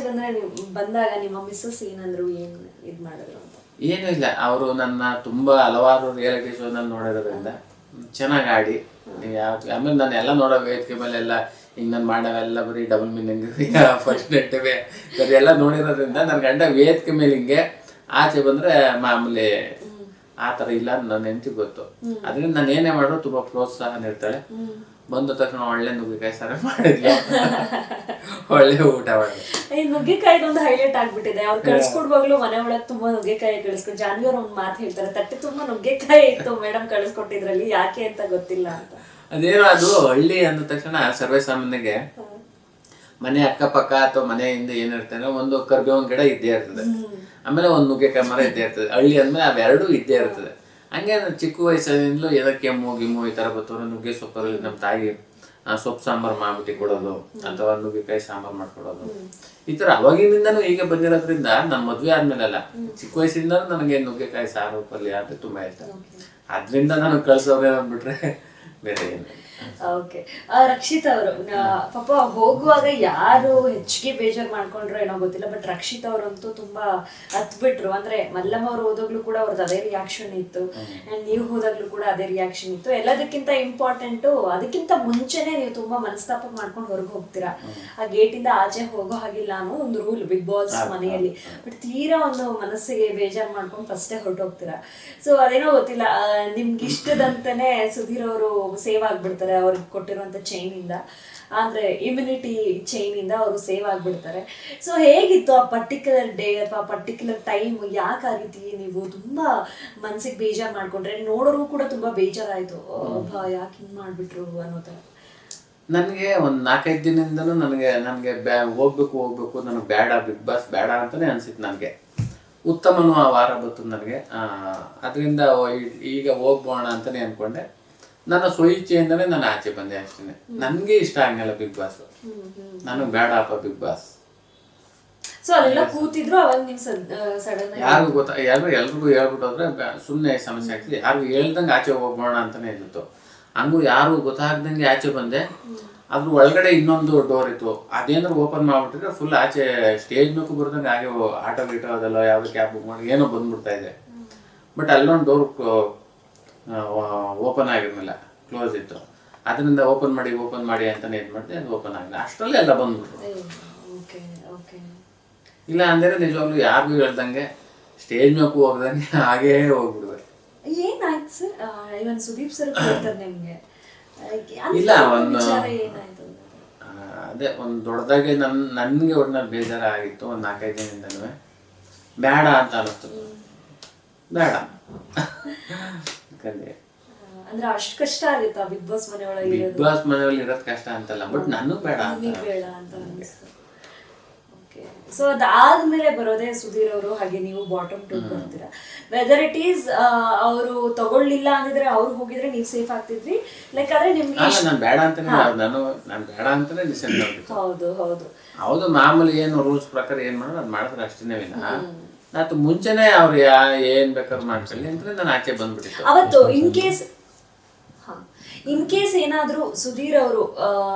ಬಂದಾಗ ನಿಮ್ಮ ಮಿಸ್ಸಸ್ ಏನಂದ್ರು, ಏನ್ ಇದ್ ಮಾಡಿದ್ರು ಅಂತ? ಏನೂ ಇಲ್ಲ, ಅವರು ನನ್ನ ತುಂಬಾ ಹಲವಾರು ರಿಯಾಲಿಟಿ ಶೋ ನಲ್ಲಿ ನೋಡಿರೋದ್ರಿಂದ ಚೆನ್ನಾಗಿ ಆಡಿ ಆಮೇಲೆ ನಾನು ಎಲ್ಲ ನೋಡೋ ವೇದಿಕೆ ಮೇಲೆ ಎಲ್ಲ ಹಿಂಗೆ ನಾನು ಮಾಡೋವೆಲ್ಲ ಬರೀ ಡಬಲ್ ಮೀನಿಂಗ್ ಫಸ್ಟ್ ನೆಟ್ಟಿವೆ ಎಲ್ಲ ನೋಡಿರೋದ್ರಿಂದ ನನ್ನ ಗಂಡ ವೇದಿಕೆ ಮೇಲೆ ಹಿಂಗೆ ಆಚೆ ಬಂದ್ರೆ ಮಾಮೂಲಿ ಆ ಥರ ಇಲ್ಲ ನನ್ನ ಹೆಂಡತಿಗೆ ಗೊತ್ತು. ಅದರಿಂದ ನಾನು ಏನೇ ಮಾಡಿದ್ರು ತುಂಬಾ ಪ್ರೋತ್ಸಾಹ ನೀಡ್ತಾಳೆ. ಬಂದ ತಕ್ಷಣ ಒಳ್ಳೆ ನುಗ್ಗೆಕಾಯಿ ಸಾರು ಮಾಡಿದ್ಲು, ಒಳ್ಳೆ ಊಟ ಮಾಡಿದ್ಲು. ಈ ನುಗ್ಗೆಕಾಯಿದೊಂದು ಹೈಲೈಟ್ ಆಗ್ಬಿಟ್ಟಿದೆ. ಅವ್ರು ಕಳ್ಸ್ಕೊಡ್ವಾಗ್ಲು ಮನೆ ಒಳಗೆ ತುಂಬಾ ನುಗ್ಗೆಕಾಯಿ ಕಳಿಸ್ಕೊಟ್ಟು ಜಾನ್ವಿ ಅವ್ರ ಒಂದ್ ಮಾತು ಹೇಳ್ತಾರೆ, ತಟ್ಟೆ ತುಂಬಾ ನುಗ್ಗೆಕಾಯಿ ಇತ್ತು ಮೇಡಮ್ ಕಳಿಸ್ಕೊಟ್ಟಿದ್ರಲ್ಲಿ, ಯಾಕೆ ಅಂತ ಗೊತ್ತಿಲ್ಲ ಅಂತ. ಅದೇನೋ ಅದು ಹಳ್ಳಿ ಅಂದ ತಕ್ಷಣ ಸರ್ವೇ ಸಾಮಾನ್ಯಗೆ ಮನೆ ಅಕ್ಕಪಕ್ಕ ಅಥವಾ ಮನೆ ಹಿಂದೆ ಏನಿರ್ತದೆ ಒಂದು ಕರ್ಬೇವಿನ ಗಿಡ ಇದ್ದೇ ಇರ್ತದೆ, ಆಮೇಲೆ ಒಂದು ನುಗ್ಗೆಕಾಯಿ ಮರ ಇದ್ದೇ ಇರ್ತದೆ. ಹಳ್ಳಿ ಅಂದ್ಮೇಲೆ ಅವೆರಡೂ ಇದ್ದೇ ಇರ್ತದೆ. ಹಂಗೆ ಚಿಕ್ಕ ವಯಸ್ಸಿನಿಂದಲೂ ಏನೋ ಕೆಮ್ಮು ಗಿಮ್ಮು ಈ ಥರ ಬರ್ತವ್ರೆ, ನುಗ್ಗೆ ಸೊಪ್ಪಲ್ಲಿ ನಮ್ಮ ತಾಯಿ ಸೊಪ್ಪು ಸಾಂಬಾರು ಮಾಡ್ಬಿಟ್ಟು ಕೊಡೋದು ಅಥವಾ ನುಗ್ಗೆಕಾಯಿ ಸಾಂಬಾರು ಮಾಡ್ಕೊಡೋದು, ಈ ಥರ ಅವಾಗಿನಿಂದನೂ ಹೀಗೆ ಬಂದಿರೋದ್ರಿಂದ ನನ್ನ ಮದುವೆ ಆದ್ಮೇಲೆಲ್ಲ ಚಿಕ್ಕ ವಯಸ್ಸಿಂದನೂ ನನಗೆ ನುಗ್ಗೆಕಾಯಿ ಸಾರು ಪಲ್ಯ ಅಂತ ತುಂಬಾ ಇಷ್ಟ. ಅದರಿಂದ ನಾನು ಕಳ್ಸೋದೇ ಅಂದ್ಬಿಟ್ರೆ ಬೇರೆ ಏನು. ಓಕೆ, ರಕ್ಷಿತ್ ಅವರು ಪಾಪ ಹೋಗುವಾಗ ಯಾರು ಹೆಚ್ಚಿಗೆ ಬೇಜಾರು ಮಾಡ್ಕೊಂಡ್ರು ಏನೋ ಗೊತ್ತಿಲ್ಲ, ಬಟ್ ರಕ್ಷಿತ್ ಅವರಂತೂ ತುಂಬಾ ಹತ್ಬಿಟ್ರು. ಅಂದ್ರೆ ಮಲ್ಲಮ್ಮ ಅವ್ರು ಹೋದಾಗ್ಲೂ ಕೂಡ ಅವ್ರದ್ದು ಅದೇ ರಿಯಾಕ್ಷನ್ ಇತ್ತು, ಅಂಡ್ ನೀವು ಹೋದಾಗ್ಲೂ ಕೂಡ ಅದೇ ರಿಯಾಕ್ಷನ್ ಇತ್ತು. ಎಲ್ಲದಕ್ಕಿಂತ ಇಂಪಾರ್ಟೆಂಟು, ಅದಕ್ಕಿಂತ ಮುಂಚೆನೆ ನೀವು ತುಂಬಾ ಮನಸ್ತಾಪ ಮಾಡ್ಕೊಂಡು ಹೊರಗೆ ಹೋಗ್ತೀರಾ. ಆ ಗೇಟ್ ಇಂದ ಆಚೆ ಹೋಗೋ ಹಾಗಿಲ್ಲ ಅನ್ನೋ ಒಂದು ರೂಲ್ ಬಿಗ್ ಬಾಸ್ ಮನೆಯಲ್ಲಿ. ಬಟ್ ತೀರಾ ಒಂದು ಮನಸ್ಸಿಗೆ ಬೇಜಾರು ಮಾಡ್ಕೊಂಡು ಫಸ್ಟೇ ಹೊರಟೋಗ್ತೀರಾ. ಸೊ ಅದೇನೋ ಗೊತ್ತಿಲ್ಲ, ನಿಮ್ಗೆ ಇಷ್ಟದಂತಾನೆ ಸುಧೀರ್ ಅವರು ಸೇವ್ ಆಗ್ಬಿಡ್ತಾರೆ ಅವ್ರಿಗೆ ಕೊಟ್ಟಿರುವಂತ ಚೈನ್ ಇಂದ, ಅಂದ್ರೆ ಇಮ್ಯುನಿಟಿ ಚೈನ್ ಇಂದ ಅವರು ಸೇವ್ ಆಗ್ಬಿಡ್ತಾರೆ. ಸೊ ಹೇಗಿತ್ತು ಆ ಪರ್ಟಿಕ್ಯುಲರ್ ಡೇ ಅಥವಾ ಪರ್ಟಿಕ್ಯುಲರ್ ಟೈಮ್? ಯಾಕೆ ಆ ರೀತಿ ನೀವು ತುಂಬಾ ಮನ್ಸಿಗೆ ಬೇಜಾರು ಮಾಡ್ಕೊಂಡ್ರೆ? ನೋಡೋರು ಕೂಡ ತುಂಬಾ ಬೇಜಾರಾಯ್ತು, ಯಾಕೆ ಹಿಂಗ್ ಮಾಡ್ಬಿಟ್ರು ಅನ್ನೋ ತರ. ನನಗೆ ಒಂದು 4-5 ದಿನದಿಂದನೂ ನನಗೆ ಹೋಗ್ಬೇಕು ನನಗೆ ಬೇಡ, ಬಿಗ್ ಬಾಸ್ ಬೇಡ ಅಂತಾನೆ ಅನ್ಸಿತ್ತು. ನನಗೆ ಉತ್ತಮನೂ ಆ ವಾರ ಬಂತು ನನಗೆ. ಅದರಿಂದ ಈಗ ಹೋಗ್ಬೋಣ ಅಂತಾನೆ ಅನ್ಕೊಂಡೆ. ನನ್ನ ಸ್ವಇಚ್ಛೆಯಿಂದನೇ ನಾನು ಆಚೆ ಬಂದೆ ಅಷ್ಟೇ. ನನ್ಗೆ ಇಷ್ಟ ಆಗಲ್ಲ ಬಿಗ್ ಬಾಸ್, ನನಗೆ ಬೇಡಪ್ಪ ಬಿಗ್ ಬಾಸ್. ಸೊ ಅಲ್ಲೆಲ್ಲ ಕೂತಿದ್ರು, ಅವಾಗ ನೀವು ಸಡನ್ ಯಾರಿಗೂ ಎಲ್ರಿಗೂ ಹೇಳ್ಬಿಟ್ಟು ಹೋದ್ರೆ ಸುಮ್ಮನೆ ಸಮಸ್ಯೆ ಆಗ್ತದೆ. ಯಾರಿಗೂ ಹೇಳ್ದಂಗೆ ಆಚೆ ಹೋಗ್ಬೋಣ ಅಂತಾನೆ ಇತ್ತು. ಹಂಗೂ ಯಾರು ಗೊತ್ತಾಗ್ದಂಗೆ ಆಚೆ ಬಂದೆ. ಅದ್ರ ಒಳಗಡೆ ಇನ್ನೊಂದು ಡೋರ್ ಇತ್ತು, ಅದೇನಾದ್ರು ಓಪನ್ ಮಾಡ್ಬಿಟ್ರೆ ಫುಲ್ ಆಚೆ ಸ್ಟೇಜ್ ಮೇಲೂ ಬರ್ದಂಗೆ ಹಾಗೆ ಆಟೋ ಗೀಟೋ ಅದೆಲ್ಲ ಯಾವುದೋ ಕ್ಯಾಬ್ ಬುಕ್ ಮಾಡಿ ಏನೋ ಬಂದ್ಬಿಡ್ತಾ ಇದೆ. ಬಟ್ ಅಲ್ಲೊಂದು ಡೋರ್ ಓಪನ್ ಆಗಿರ್ಲಿಲ್ಲ, ಕ್ಲೋಸ್ ಇತ್ತು. ಅದರಿಂದ ಓಪನ್ ಮಾಡಿ ಅಂತಾನೆ ಇದು ಮಾಡಿದೆ, ಅದು ಓಪನ್ ಆಗಿಲ್ಲ. ಅಷ್ಟರಲ್ಲಿ ಎಲ್ಲ ಬಂದ್ಬಿಟ್ರು. ಇಲ್ಲ ಅಂದರೆ ನಿಜವಾಗ್ಲೂ ಯಾರಿಗೂ ಹೇಳ್ದಂಗೆ ಸ್ಟೇಜ್ ಮೇಲೂ ಹೋಗ್ದಂಗೆ ಹಾಗೇ ಹೋಗ್ಬಿಡುವೆ. ಏನಾಯ್ತು ಸರ್? ಇವನ್ ಸುದೀಪ್ ಸರ್ ಹೇಳ್ತಾರೆ ನಿಮ್ಗೆ ಇಲ್ಲ ಒಂದು ಅದೇ ಒಂದು ದೊಡ್ಡದಾಗಿ ನನ್ಗೆ ಒಟ್ಟಿನಲ್ಲಿ ಬೇಜಾರ ಆಗಿತ್ತು ಒಂದು 4-5 ದಿನದಿಂದನೂ. ಬೇಡ ಅಂತ ಅನ್ನಿಸ್ತು, ಬೇಡ ಅಂದ್ರೆ ಅಷ್ಟು ಕಷ್ಟ ಆಗುತ್ತಾ ಬಿಗ್ ಬಾಸ್ ಮನೆಯೊಳಗೆ? ಬಿಗ್ ಬಾಸ್ ಮನೆಯಲ್ಲಿ ಇರೋದ್ ಕಷ್ಟ ಅಂತಲ್ಲ, ಬಟ್ ನನಗೂ ಬೇಡ ಅಂತ ಅನಿಸ್ತು. ಸೊ ಅದಾದ್ಮೇಲೆ ಬರೋದೇ ಸುಧೀರ್ ಅವರು, ಹಾಗೆ ನೀವು ಬಾಟಮ್ 2 ಬರ್ತೀರಾ. ವೆದರ್ ಇಟ್ ಈಸ್ ಅವರು ತಗೊಳ್ಳಿಲ್ಲ ಅಂದಿದ್ರೆ ಅವ್ರು ಹೋಗಿದ್ರೆ ನೀವು ಸೇಫ್ ಆಗ್ತಿದ್ರಿ, ಲೈಕ್ ಆದ್ರೆ ನಿಮ್ಗೆ ನಾನು ಬೇಡ ಅಂತಾನೆ ನಾನು ಬೇಡ ಅಂತಾನೆ ಡಿಸೈಡ್ ಮಾಡ್ಬಿಟ್ಟು. ಹೌದು ಮಾಮೂಲಿ ಏನು ರೂಲ್ಸ್ ಪ್ರಕಾರ ಏನ್ ಮಾಡೋದು ಅದ್ ಮಾಡಿದ್ರೆ ಅಷ್ಟೇನೇ ವಿನ ನಾನು ಮುಂಚೆನೆ ಅವ್ರು ಏನ್ ಬೇಕಾದ್ರು ಮಾಡ್ಕೊಳ್ಳಿ ಅಂದ್ರೆ ನಾನು ಆಚೆ ಬಂದ್ಬಿಟ್ಟಿತ್ತು ಅವತ್ತು. ಇನ್ ಕೇಸ್ ಏನಾದ್ರೂ ಸುಧೀರ್ ಅವರು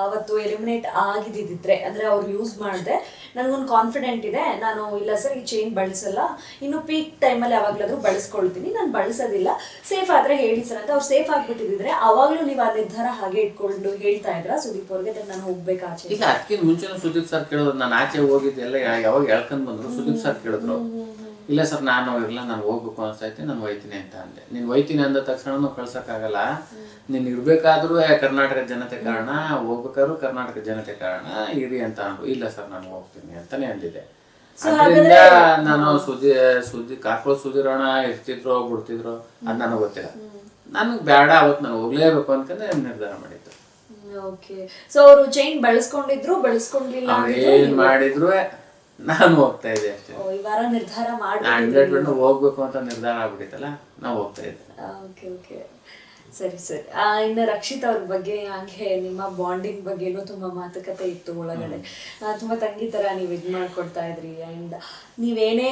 ಅವತ್ತು ಎಲಿಮಿನೇಟ್ ಆಗಿದ್ದಿದ್ರೆ, ಅಂದ್ರೆ ಅವ್ರು ಯೂಸ್ ಮಾಡಿದೆ, ನನ್ಗೊಂದು ಕಾನ್ಫಿಡೆಂಟ್ ಇದೆ, ನಾನು ಇಲ್ಲ ಸರ್ ಈ ಚೈನ್ ಬಳಸಲ್ಲ, ಇನ್ನು ಪೀಕ್ ಟೈಮಲ್ಲಿ ಯಾವಾಗ್ಲಾದ್ರೂ ಬಳಸ್ಕೊಳ್ತೀನಿ, ನಾನು ಬಳಸೋದಿಲ್ಲ, ಸೇಫ್ ಆದ್ರೆ ಹೇಳಿ ಸರ್ ಅಂತ ಅವ್ರು ಸೇಫ್ ಆಗ್ಬಿಟ್ಟಿದ್ರೆ ಅವಾಗ್ಲೂ ನೀವು ಆ ನಿರ್ಧಾರ ಹಾಗೆ ಇಟ್ಕೊಂಡು ಹೇಳ್ತಾ ಇದ್ರ ಸುದೀಪ್ ಅವ್ರಿಗೆ ನಾನು ಹೋಗ್ಬೇಕು ಆಚೆ? ಈಗ ಅದಕ್ಕಿಂತ ಮುಂಚೆನೂ ಸುದೀಪ್ ಸರ್ ಕೇಳಿದ್ರು, ನಾನು ಆಚೆ ಹೋಗಿದ್ದೆಲ್ಲ ಯಾವಾಗ ಹೇಳ್ಕೊಂಡ್ ಬಂದ್ರು ಸುದೀಪ್ ಸರ್ ಕೇಳಿದ್ರು, ಇಲ್ಲ ಸರ್ ನಾನು ಇರಲ್ಲ, ನಾನು ಹೋಗ್ಬೇಕು ಅನ್ಸೈತೆ, ನಾನು ಹೋಯ್ತೀನಿ ಅಂತ ಅಂದೆ. ನೀನ್ ಹೋಯ್ತೀನಿ ಅಂದ ತಕ್ಷಣ ಕಳ್ಸಕ್ಕಾಗಲ್ಲ, ನೀನ್ ಇರ್ಬೇಕಾದ್ರೂ ಕರ್ನಾಟಕ ಜನತೆ ಕಾರಣ, ಹೋಗ್ಬೇಕಾದ್ರೂ ಕರ್ನಾಟಕ ಜನತೆ ಕಾರಣ ಇರಿ ಅಂತ ಅಂದ್ರು. ಇಲ್ಲ ಸರ್ ನಾನು ಹೋಗ್ತೀನಿ ಅಂತಾನೆ ಅಂದಿದ್ದೆ. ಅದರಿಂದ ನಾನು ಸುದ್ದಿ ಕಾಕ್ರೋಚ್ ಸುಧಿರೋಣ ಇರ್ತಿದ್ರು ಬಿಡ್ತಿದ್ರು ಅದ್ ನನಗೆ ಗೊತ್ತಿಲ್ಲ. ನನಗ್ ಬೇಡ, ಅವತ್ತು ನಾನು ಹೋಗ್ಲೇಬೇಕು ಅನ್ಕೊಂಡೆ ನಿರ್ಧಾರ ಮಾಡಿದ್ದು. ಸೊ ಅವರು ಚೈನ್ ಬಳಸ್ಕೊಂಡಿಲ್ಲ, ಏನ್ ಮಾಡಿದ್ರು ನಾನು ಹೋಗ್ತಾ ಇದ್ದೆ ಅಷ್ಟೇ. ಈ ವಾರ ನಿರ್ಧಾರ ಹೋಗ್ಬೇಕು ಅಂತ ನಿರ್ಧಾರ ಆಗ್ಬಿಟ್ಟಿತ್ತಲ್ಲ, ನಾವು ಹೋಗ್ತಾ ಇದ್ದೆ. ಸರಿ ಸರಿ. ಇನ್ನು ರಕ್ಷಿತ್ ಅವ್ರ ಬಗ್ಗೆ, ಹಾಗೆ ನಿಮ್ಮ ಬಾಂಡಿಂಗ್ ಬಗ್ಗೆನೂ ತುಂಬಾ ಮಾತುಕತೆ ಇತ್ತು ಒಳಗಡೆ, ತುಂಬಾ ತಂಗಿ ತರ ನೀವ್ ಇದ್ ಮಾಡ್ಕೊಡ್ತಾ ಇದ್ರಿ, ಅಂಡ್ ನೀವೇನೇ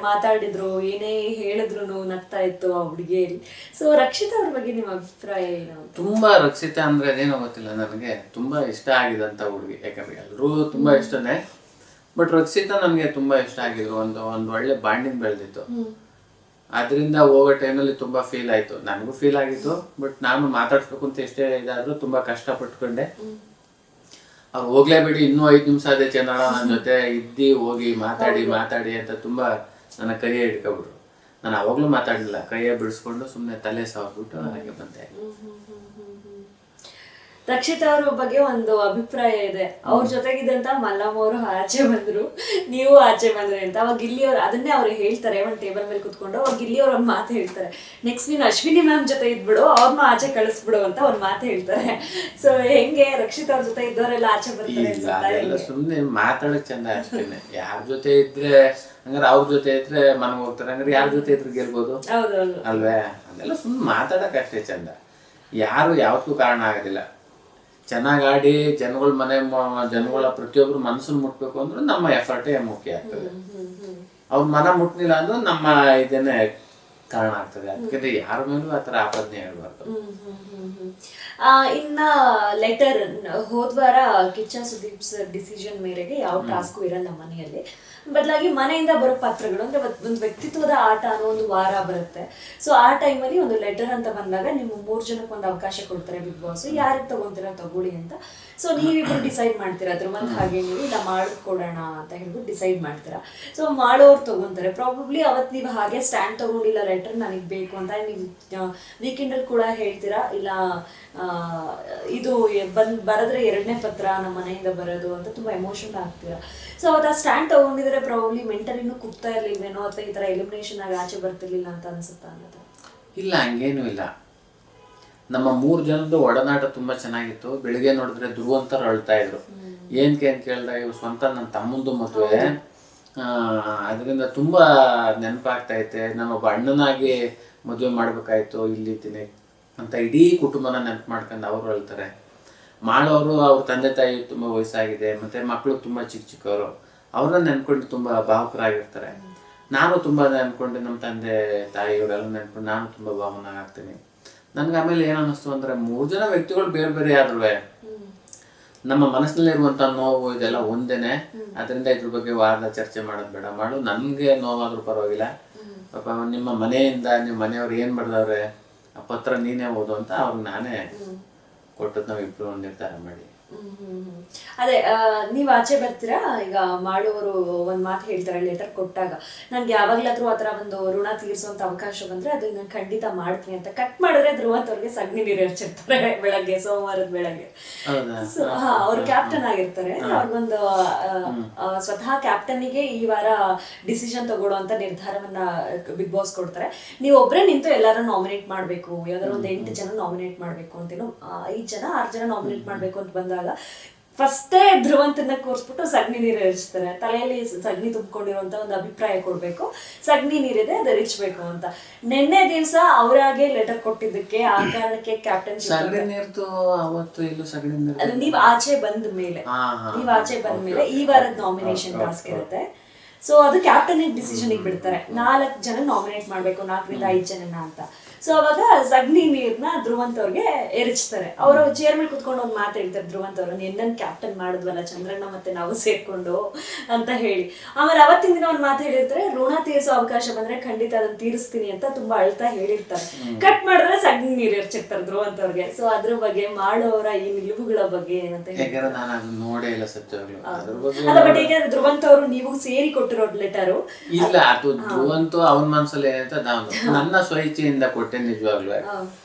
ಮಾತಾಡಿದ್ರು ಏನೇ ಹೇಳಿದ್ರು ನಗ್ತಾ ಇತ್ತು ಆ ಹುಡುಗಿಯಲ್ಲಿ. ಸೊ ರಕ್ಷಿತ್ ಅವ್ರ ಬಗ್ಗೆ ನಿಮ್ಮ ಅಭಿಪ್ರಾಯ ಏನು? ತುಂಬಾ ರಕ್ಷಿತಾ ಅಂದ್ರೆ ಅದೇನೋ ಗೊತ್ತಿಲ್ಲ, ನನಗೆ ತುಂಬಾ ಇಷ್ಟ ಆಗಿದಂತ ಹುಡುಗಿ. ಯಾಕಂದ್ರೆ ಎಲ್ಲರೂ ತುಂಬಾ ಇಷ್ಟನೇ, ಬಟ್ ರಕ್ಷಿತಾ ನನಗೆ ತುಂಬಾ ಇಷ್ಟ ಆಗಿದ್ರು. ಒಂದು ಒಳ್ಳೆ ಬಾಂಡಿಂಗ್ ಬೆಳೆದಿತ್ತು. ಅದರಿಂದ ಹೋಗೋ ಟೈಮಲ್ಲಿ ತುಂಬಾ ಫೀಲ್ ಆಯ್ತು, ನನಗೂ ಫೀಲ್ ಆಗಿತ್ತು. ಬಟ್ ನಾನು ಮಾತಾಡ್ಸ್ಬೇಕು ಅಂತ ಎಷ್ಟೇ ಇದಾದ್ರೂ ತುಂಬಾ ಕಷ್ಟ ಪಟ್ಕೊಂಡೆ. ಅವ್ರು ಹೋಗ್ಲೇಬೇಡಿ, ಇನ್ನೂ 5 ನಿಮಿಷ ಅದೇ ಚಂದಳ ನನ್ನ ಜೊತೆ ಇದ್ದಿ ಹೋಗಿ ಮಾತಾಡಿ ಅಂತ ತುಂಬಾ ನನ್ನ ಕೈಯೇ ಹಿಡ್ಕೊಬಿಟ್ರು. ನಾನು ಅವಾಗ್ಲೂ ಮಾತಾಡ್ಲಿಲ್ಲ, ಕೈಯೇ ಬಿಡಿಸ್ಕೊಂಡು ಸುಮ್ಮನೆ ತಲೆ ಸಾವ್ಬಿಟ್ಟು ಹಾಗೆ ಬಂದೆ. ರಕ್ಷಿತ್ ಅವ್ರ ಬಗ್ಗೆ ಒಂದು ಅಭಿಪ್ರಾಯ ಇದೆ, ಅವ್ರ ಜೊತೆಗಿದ್ದಂತ ಮಲ್ಲಮ್ಮ ಅವರು ಆಚೆ ಬಂದ್ರು, ನೀವು ಆಚೆ ಬಂದ್ರಿ ಅಂತ. ಅವಾಗ ಗಿಲ್ಲಿ ಅವ್ರು ಅದನ್ನೇ ಅವ್ರು ಹೇಳ್ತಾರೆ, ಒಂದ್ ಟೇಬಲ್ ಮೇಲೆ ಕುತ್ಕೊಂಡು ಅವಾಗ ಗಿಲ್ಲಿ ಅವ್ರ ಒಂದ್ ಮಾತು ಹೇಳ್ತಾರೆ, ನೆಕ್ಸ್ಟ್ ನೀನು ಅಶ್ವಿನಿ ಮ್ಯಾಮ್ ಜೊತೆ ಇದ್ಬಿಡು, ಅವ್ರನ್ನ ಆಚೆ ಕಳಿಸ್ಬಿಡು ಅಂತ ಒಂದ್ ಮಾತು ಹೇಳ್ತಾರೆ. ಸೊ ಹೆಂಗೆ ರಕ್ಷಿತ್ ಅವ್ರ ಜೊತೆ ಇದ್ದವರೆಲ್ಲ ಆಚೆ ಬರ್ತಾರೆ? ಸುಮ್ನೆ ಮಾತಾಡಕ್ ಚಂದ ಅಷ್ಟೇನೆ. ಯಾರ ಜೊತೆ ಇದ್ರೆ ಹಂಗಾರೆ ಅವ್ರ ಜೊತೆ ಇದ್ರೆ ಮನೆಗೆ ಹೋಗ್ತಾರೆ, ಹಂಗಾರೆ ಯಾರ ಜೊತೆ ಇದ್ರೆ ಗೆಲ್ಬೋದು ಅಲ್ವೇ? ಅದೆಲ್ಲ ಸುಮ್ಮನೆ ಮಾತಾಡಕ್ ಅಷ್ಟೇ ಚಂದ. ಯಾರು ಯಾವತ್ತೂ ಕಾರಣ ಆಗೋದಿಲ್ಲ. ಚೆನ್ನಾಗಿ ಆಡಿ ಜನಗಳ ಪ್ರತಿಯೊಬ್ರು ಮನಸ್ಸನ್ನು ಮುಟ್ಬೇಕು ಅಂದ್ರೆ ನಮ್ಮ ಎಫರ್ಟೇ ಮುಖ್ಯ ಆಗ್ತದೆ. ಅವ್ರ ಮನ ಮುಟ್ನಿಲ್ಲ ಅಂದ್ರೆ ನಮ್ಮ ಇದೇನೆ ಕಾರಣ ಆಗ್ತದೆ. ಅದಕ್ಕೆ ಯಾರ ಮೇಲೂ ಆತರ ಆಪಾದನೆ ಹೇಳ್ಬಾರ್ದು. ಇನ್ನ ಲೆಟರ್ ಹೋದ್ವಾರ ಕಿಚ್ಚ ಸುದೀಪ್ ಸರ್ ಡಿಸಿಷನ್ ಮೇರೆಗೆ ಯಾವ ಟಾಸ್ಕು ಇರಲ್ಲ ಮನೆಯಲ್ಲಿ, ಬದಲಾಗಿ ಮನೆಯಿಂದ ಬರೋ ಪತ್ರಗಳು, ಅಂದ್ರೆ ಒಂದು ವ್ಯಕ್ತಿತ್ವದ ಆಟ ಅನ್ನೋ ಒಂದು ವಾರ ಬರುತ್ತೆ. ಸೊ ಆ ಟೈಮಲ್ಲಿ ಒಂದು ಲೆಟರ್ ಅಂತ ಬಂದಾಗ ನಿಮ್ಮ 3 ಜನಕ್ಕೆ ಒಂದು ಅವಕಾಶ ಕೊಡ್ತಾರೆ ಬಿಗ್ ಬಾಸ್, ಯಾರಿಗೆ ತಗೊಂತೀರಾ ತಗೊಳ್ಳಿ ಅಂತ. ಸೊ ನೀವಿಬ್ರು ಡಿಸೈಡ್ ಮಾಡ್ತೀರಾ, ಅದ್ರ ಮಂತ್ ಹಾಗೆ ನೀವು ಇಲ್ಲ ಮಾಡ್ಕೊಡೋಣ ಅಂತ ಹೇಳ್ಬಿಟ್ಟು ಡಿಸೈಡ್ ಮಾಡ್ತೀರಾ. ಸೊ ಮಾಡೋರು ತಗೊಂತಾರೆ. ಪ್ರಾಬಬ್ಲಿ ಅವತ್ತು ನೀವು ಹಾಗೆ ಸ್ಟ್ಯಾಂಡ್ ತಗೊಂಡಿಲ್ಲ, ಲೆಟರ್ ನನಗೆ ಬೇಕು ಅಂತ ನೀವು ವೀಕೆಂಡಲ್ಲಿ ಕೂಡ ಹೇಳ್ತೀರಾ, ಇಲ್ಲ ಇದು ಬರೆದ್ರೆ 2ನೇ ಪತ್ರ ನಮ್ಮ ಮನೆಯಿಂದ ಬರೋದು ಅಂತ ತುಂಬಾ ಎಮೋಷನಲ್ ಆಗ್ತೀರಾ. ಸೊ ಅವತ್ತು ಆ ಸ್ಟ್ಯಾಂಡ್ ತಗೊಂಡಿದ್ರೆ ಪ್ರಾಬಬ್ಲಿ ಮೆಂಟಲಿನೂ ಕುಗ್ತಾ ಇರ್ಲಿಲ್ವೇನೋ, ಅಥವಾ ಈ ತರ ಎಲಿಮಿನೇಷನ್ ಆಗಿ ಆಚೆ ಬರ್ತಿರ್ಲಿಲ್ಲ ಅಂತ ಅನ್ಸುತ್ತಾ ಅನ್ನೋದು? ಇಲ್ಲ, ಹಂಗೇನು ಇಲ್ಲ. ನಮ್ಮ 3 ಜನದ್ದು ಒಡನಾಟ ತುಂಬಾ ಚೆನ್ನಾಗಿತ್ತು. ಬೆಳಿಗ್ಗೆ ನೋಡಿದ್ರೆ ಧ್ರುವಂತರ ಅಳ್ತಾ ಇದ್ರು. ಏನ್ಕೆ ಅಂತ ಕೇಳಿದಾಗ ಇವ್ ಸ್ವಂತ ನನ್ನ ತಮ್ಮಂದು ಮದುವೆ, ಅದರಿಂದ ತುಂಬಾ ನೆನಪಾಗ್ತಾ ಐತೆ. ನಾನೊಬ್ಬ ಅಣ್ಣನಾಗಿ ಮದುವೆ ಮಾಡ್ಬೇಕಾಯ್ತು, ಇಲ್ಲಿದ್ದೀನಿ ಅಂತ ಇಡೀ ಕುಟುಂಬನ ನೆನಪು ಮಾಡ್ಕೊಂಡು ಅವರು ಅಳ್ತಾರೆ. ಮಾಡೋರು ಅವ್ರ ತಂದೆ ತಾಯಿ ತುಂಬಾ ವಯಸ್ಸಾಗಿದೆ, ಮತ್ತೆ ಮಕ್ಕಳು ತುಂಬಾ ಚಿಕ್ಕವರು, ಅವ್ರನ್ನ ನೆನ್ಕೊಂಡು ತುಂಬಾ ಭಾವುಕರಾಗಿರ್ತಾರೆ. ನಾನು ತುಂಬಾ ನೆನ್ಕೊಂಡು ನಮ್ಮ ತಂದೆ ತಾಯಿಗಳೆಲ್ಲ ನೆನ್ಕೊಂಡು ನಾನು ತುಂಬಾ ಭಾವನಾಗ್ತೀನಿ. ನನ್ಗೆ ಆಮೇಲೆ ಏನ್ ಅನ್ನಿಸ್ತು ಅಂದ್ರೆ 3 ಜನ ವ್ಯಕ್ತಿಗಳು ಬೇರೆ ಬೇರೆ ಆದ್ರೂ ನಮ್ಮ ಮನಸ್ಸಿನಲ್ಲಿರುವಂತ ನೋವು ಇದೆಲ್ಲ ಒಂದೇನೆ. ಅದರಿಂದ ಇದ್ರ ಬಗ್ಗೆ ವಾದ ಚರ್ಚೆ ಮಾಡೋದು ಬೇಡ. ಮಾಡು, ನನ್ಗೆ ನೋವಾದ್ರೂ ಪರವಾಗಿಲ್ಲ, ಪಾಪ ನಿಮ್ಮ ಮನೆಯಿಂದ ನಿಮ್ಮ ಮನೆಯವ್ರು ಏನ್ ಬರ್ದವ್ರೆ ಆ ಪತ್ರ ನೀನೇ ಓದು ಅಂತ ಅವ್ರಿಗೆ ನಾನೇ ಕೊಟ್ಟದ್, ನಾವಿಬ್ರು ನಿರ್ಧಾರ ಮಾಡಿ. ಅದೇ ನೀವ್ ಆಚೆ ಬರ್ತೀರಾ, ಈಗ ಮಾಡೋರು ಒಂದ್ ಮಾತು ಹೇಳ್ತಾರೆ ಲೆಟರ್ ಕೊಟ್ಟಾಗ, ನನ್ಗೆ ಯಾವಾಗ್ಲಾದ್ರೂ ಆತರ ಒಂದು ಋಣ ತೀರ್ಸುವಂತ ಅವಕಾಶ ಬಂದ್ರೆ ಅದು ನಾನು ಖಂಡಿತ ಮಾಡ್ತೀನಿ ಅಂತ. ಕಟ್ ಮಾಡಿದ್ರೆ ಧ್ರುವಂತ್ ಅವ್ರಿಗೆ ಸಗಣಿ ನೀರು ಎರಚಿರ್ತಾರೆ ಬೆಳಗ್ಗೆ, ಸೋಮವಾರದ ಬೆಳಗ್ಗೆ. ಅವ್ರು ಕ್ಯಾಪ್ಟನ್ ಆಗಿರ್ತಾರೆ. ಅವ್ರಿಗೊಂದು ಸ್ವತಃ ಕ್ಯಾಪ್ಟನ್ಗೆ ಈ ವಾರ ಡಿಸಿಷನ್ ತಗೊಳ್ಳೋ ನಿರ್ಧಾರವನ್ನ ಬಿಗ್ ಬಾಸ್ ಕೊಡ್ತಾರೆ. ನೀವು ಒಬ್ರೇ ನಿಂತು ಎಲ್ಲಾರು ನಾಮಿನೇಟ್ ಮಾಡ್ಬೇಕು, ಯಾವ್ದಾರ ಒಂದ್ 8 ಜನ ನಾಮಿನೇಟ್ ಮಾಡ್ಬೇಕು ಅಂತೇನೋ, 5 ಜನ 6 ಜನ ನಾಮಿನೇಟ್ ಮಾಡ್ಬೇಕು ಅಂತ ಬಂದಾಗ ಫಸ್ಟೇ ಧ್ರುವಂತನ ಕೂರಿಸ್ಬಿಟ್ಟು ಸಗಣಿ ನೀರು ಎರಚ್ತಾರೆ. ತಲೆಯಲ್ಲಿ ಸಗಣಿ ತುಂಬಿಕೊಂಡಿರುವಂತ ಒಂದು ಅಭಿಪ್ರಾಯ ಕೊಡ್ಬೇಕು, ಸಗಣಿ ನೀರಿದೆ ಅದು ಎರಚಬೇಕು ಅಂತ. ನಿನ್ನೆ ದಿವಸ ಅವರಾಗೆ ಲೆಟರ್ ಕೊಟ್ಟಿದ್ದಕ್ಕೆ ಆ ಕಾರಣಕ್ಕೆ ಕ್ಯಾಪ್ಟನ್ ನೀವ್ ಆಚೆ ಬಂದ ಮೇಲೆ ಈ ವಾರದ ನಾಮಿನೇಷನ್ ಟಾಸ್ಕ್ ಇರುತ್ತೆ. ಸೊ ಅದು ಕ್ಯಾಪ್ಟನ್ ಡಿಸಿಷನ್ ಬಿಡ್ತಾರೆ, 4 ಜನ ನಾಮಿನೇಟ್ ಮಾಡ್ಬೇಕು, 4ರಿಂದ 5 ಜನನ ಅಂತ. ಸೊ ಅವಾಗ ಸಗಣಿ ನೀರ್ನ ಧ್ರುವಂತ್ ಅವ್ರಿಗೆ ಎರಚ್ತಾರೆ. ಅವರು ಚೇರ್ ಮೇಲೆ ಕುತ್ಕೊಂಡು ಒಂದು ಮಾತು ಹೇಳ್ತಾರೆ ಧ್ರುವಂತ್ ಅವರು, ನಿನ್ನನ್ ಕ್ಯಾಪ್ಟನ್ ಮಾಡಿದ್ವಲ್ಲ ಚಂದ್ರಣ್ಣ ಮತ್ತೆ ನಾವು ಸೇರ್ಕೊಂಡು ಅಂತ ಹೇಳಿ. ಆಮೇಲೆ ಅವತ್ತಿನ ದಿನ ಒಂದು ಮಾತು ಹೇಳಿರ್ತಾರೆ, ಋಣ ತೀರಿಸೋ ಅವಕಾಶ ಬಂದ್ರೆ ಖಂಡಿತ ಅದನ್ನ ತೀರಿಸ್ತೀನಿ ಅಂತ ತುಂಬಾ ಅಳ್ತಾ ಹೇಳಿರ್ತಾರೆ. ಕಟ್ ಮಾಡಿದ್ರೆ ಸಗಣಿ ನೀರ್ ಎರಚಿರ್ತಾರೆ ಧ್ರುವಂತ್ ಅವ್ರಿಗೆ. ಸೊ ಅದ್ರ ಬಗ್ಗೆ ಮಾಡೋರ ಈ ನಿಲುವುಗಳ ಬಗ್ಗೆ ಏನಂತ ನೋಡೇ ಇಲ್ಲ ಸತ್ಯವಾಗ್ಲೂ ಅಲ್ಲ. ಬಟ್ ಈಗ ಧ್ರುವಂತ್ ಅವರು ನೀವು ಸೇರಿ ಕೊಟ್ಟಿರೋ ಲೆಟರು ಇಲ್ಲ, ಅದು ಧ್ರುವಂತ್ ಅವನ ಮನ್ಸಲ್ಲಿ ಏನಂತ ನನ್ನ ಸ್ವಇಚ್ಛೆಯಿಂದ ಕೊಟ್ಟೆ ನಿಜವಾಗ್ಲೂ.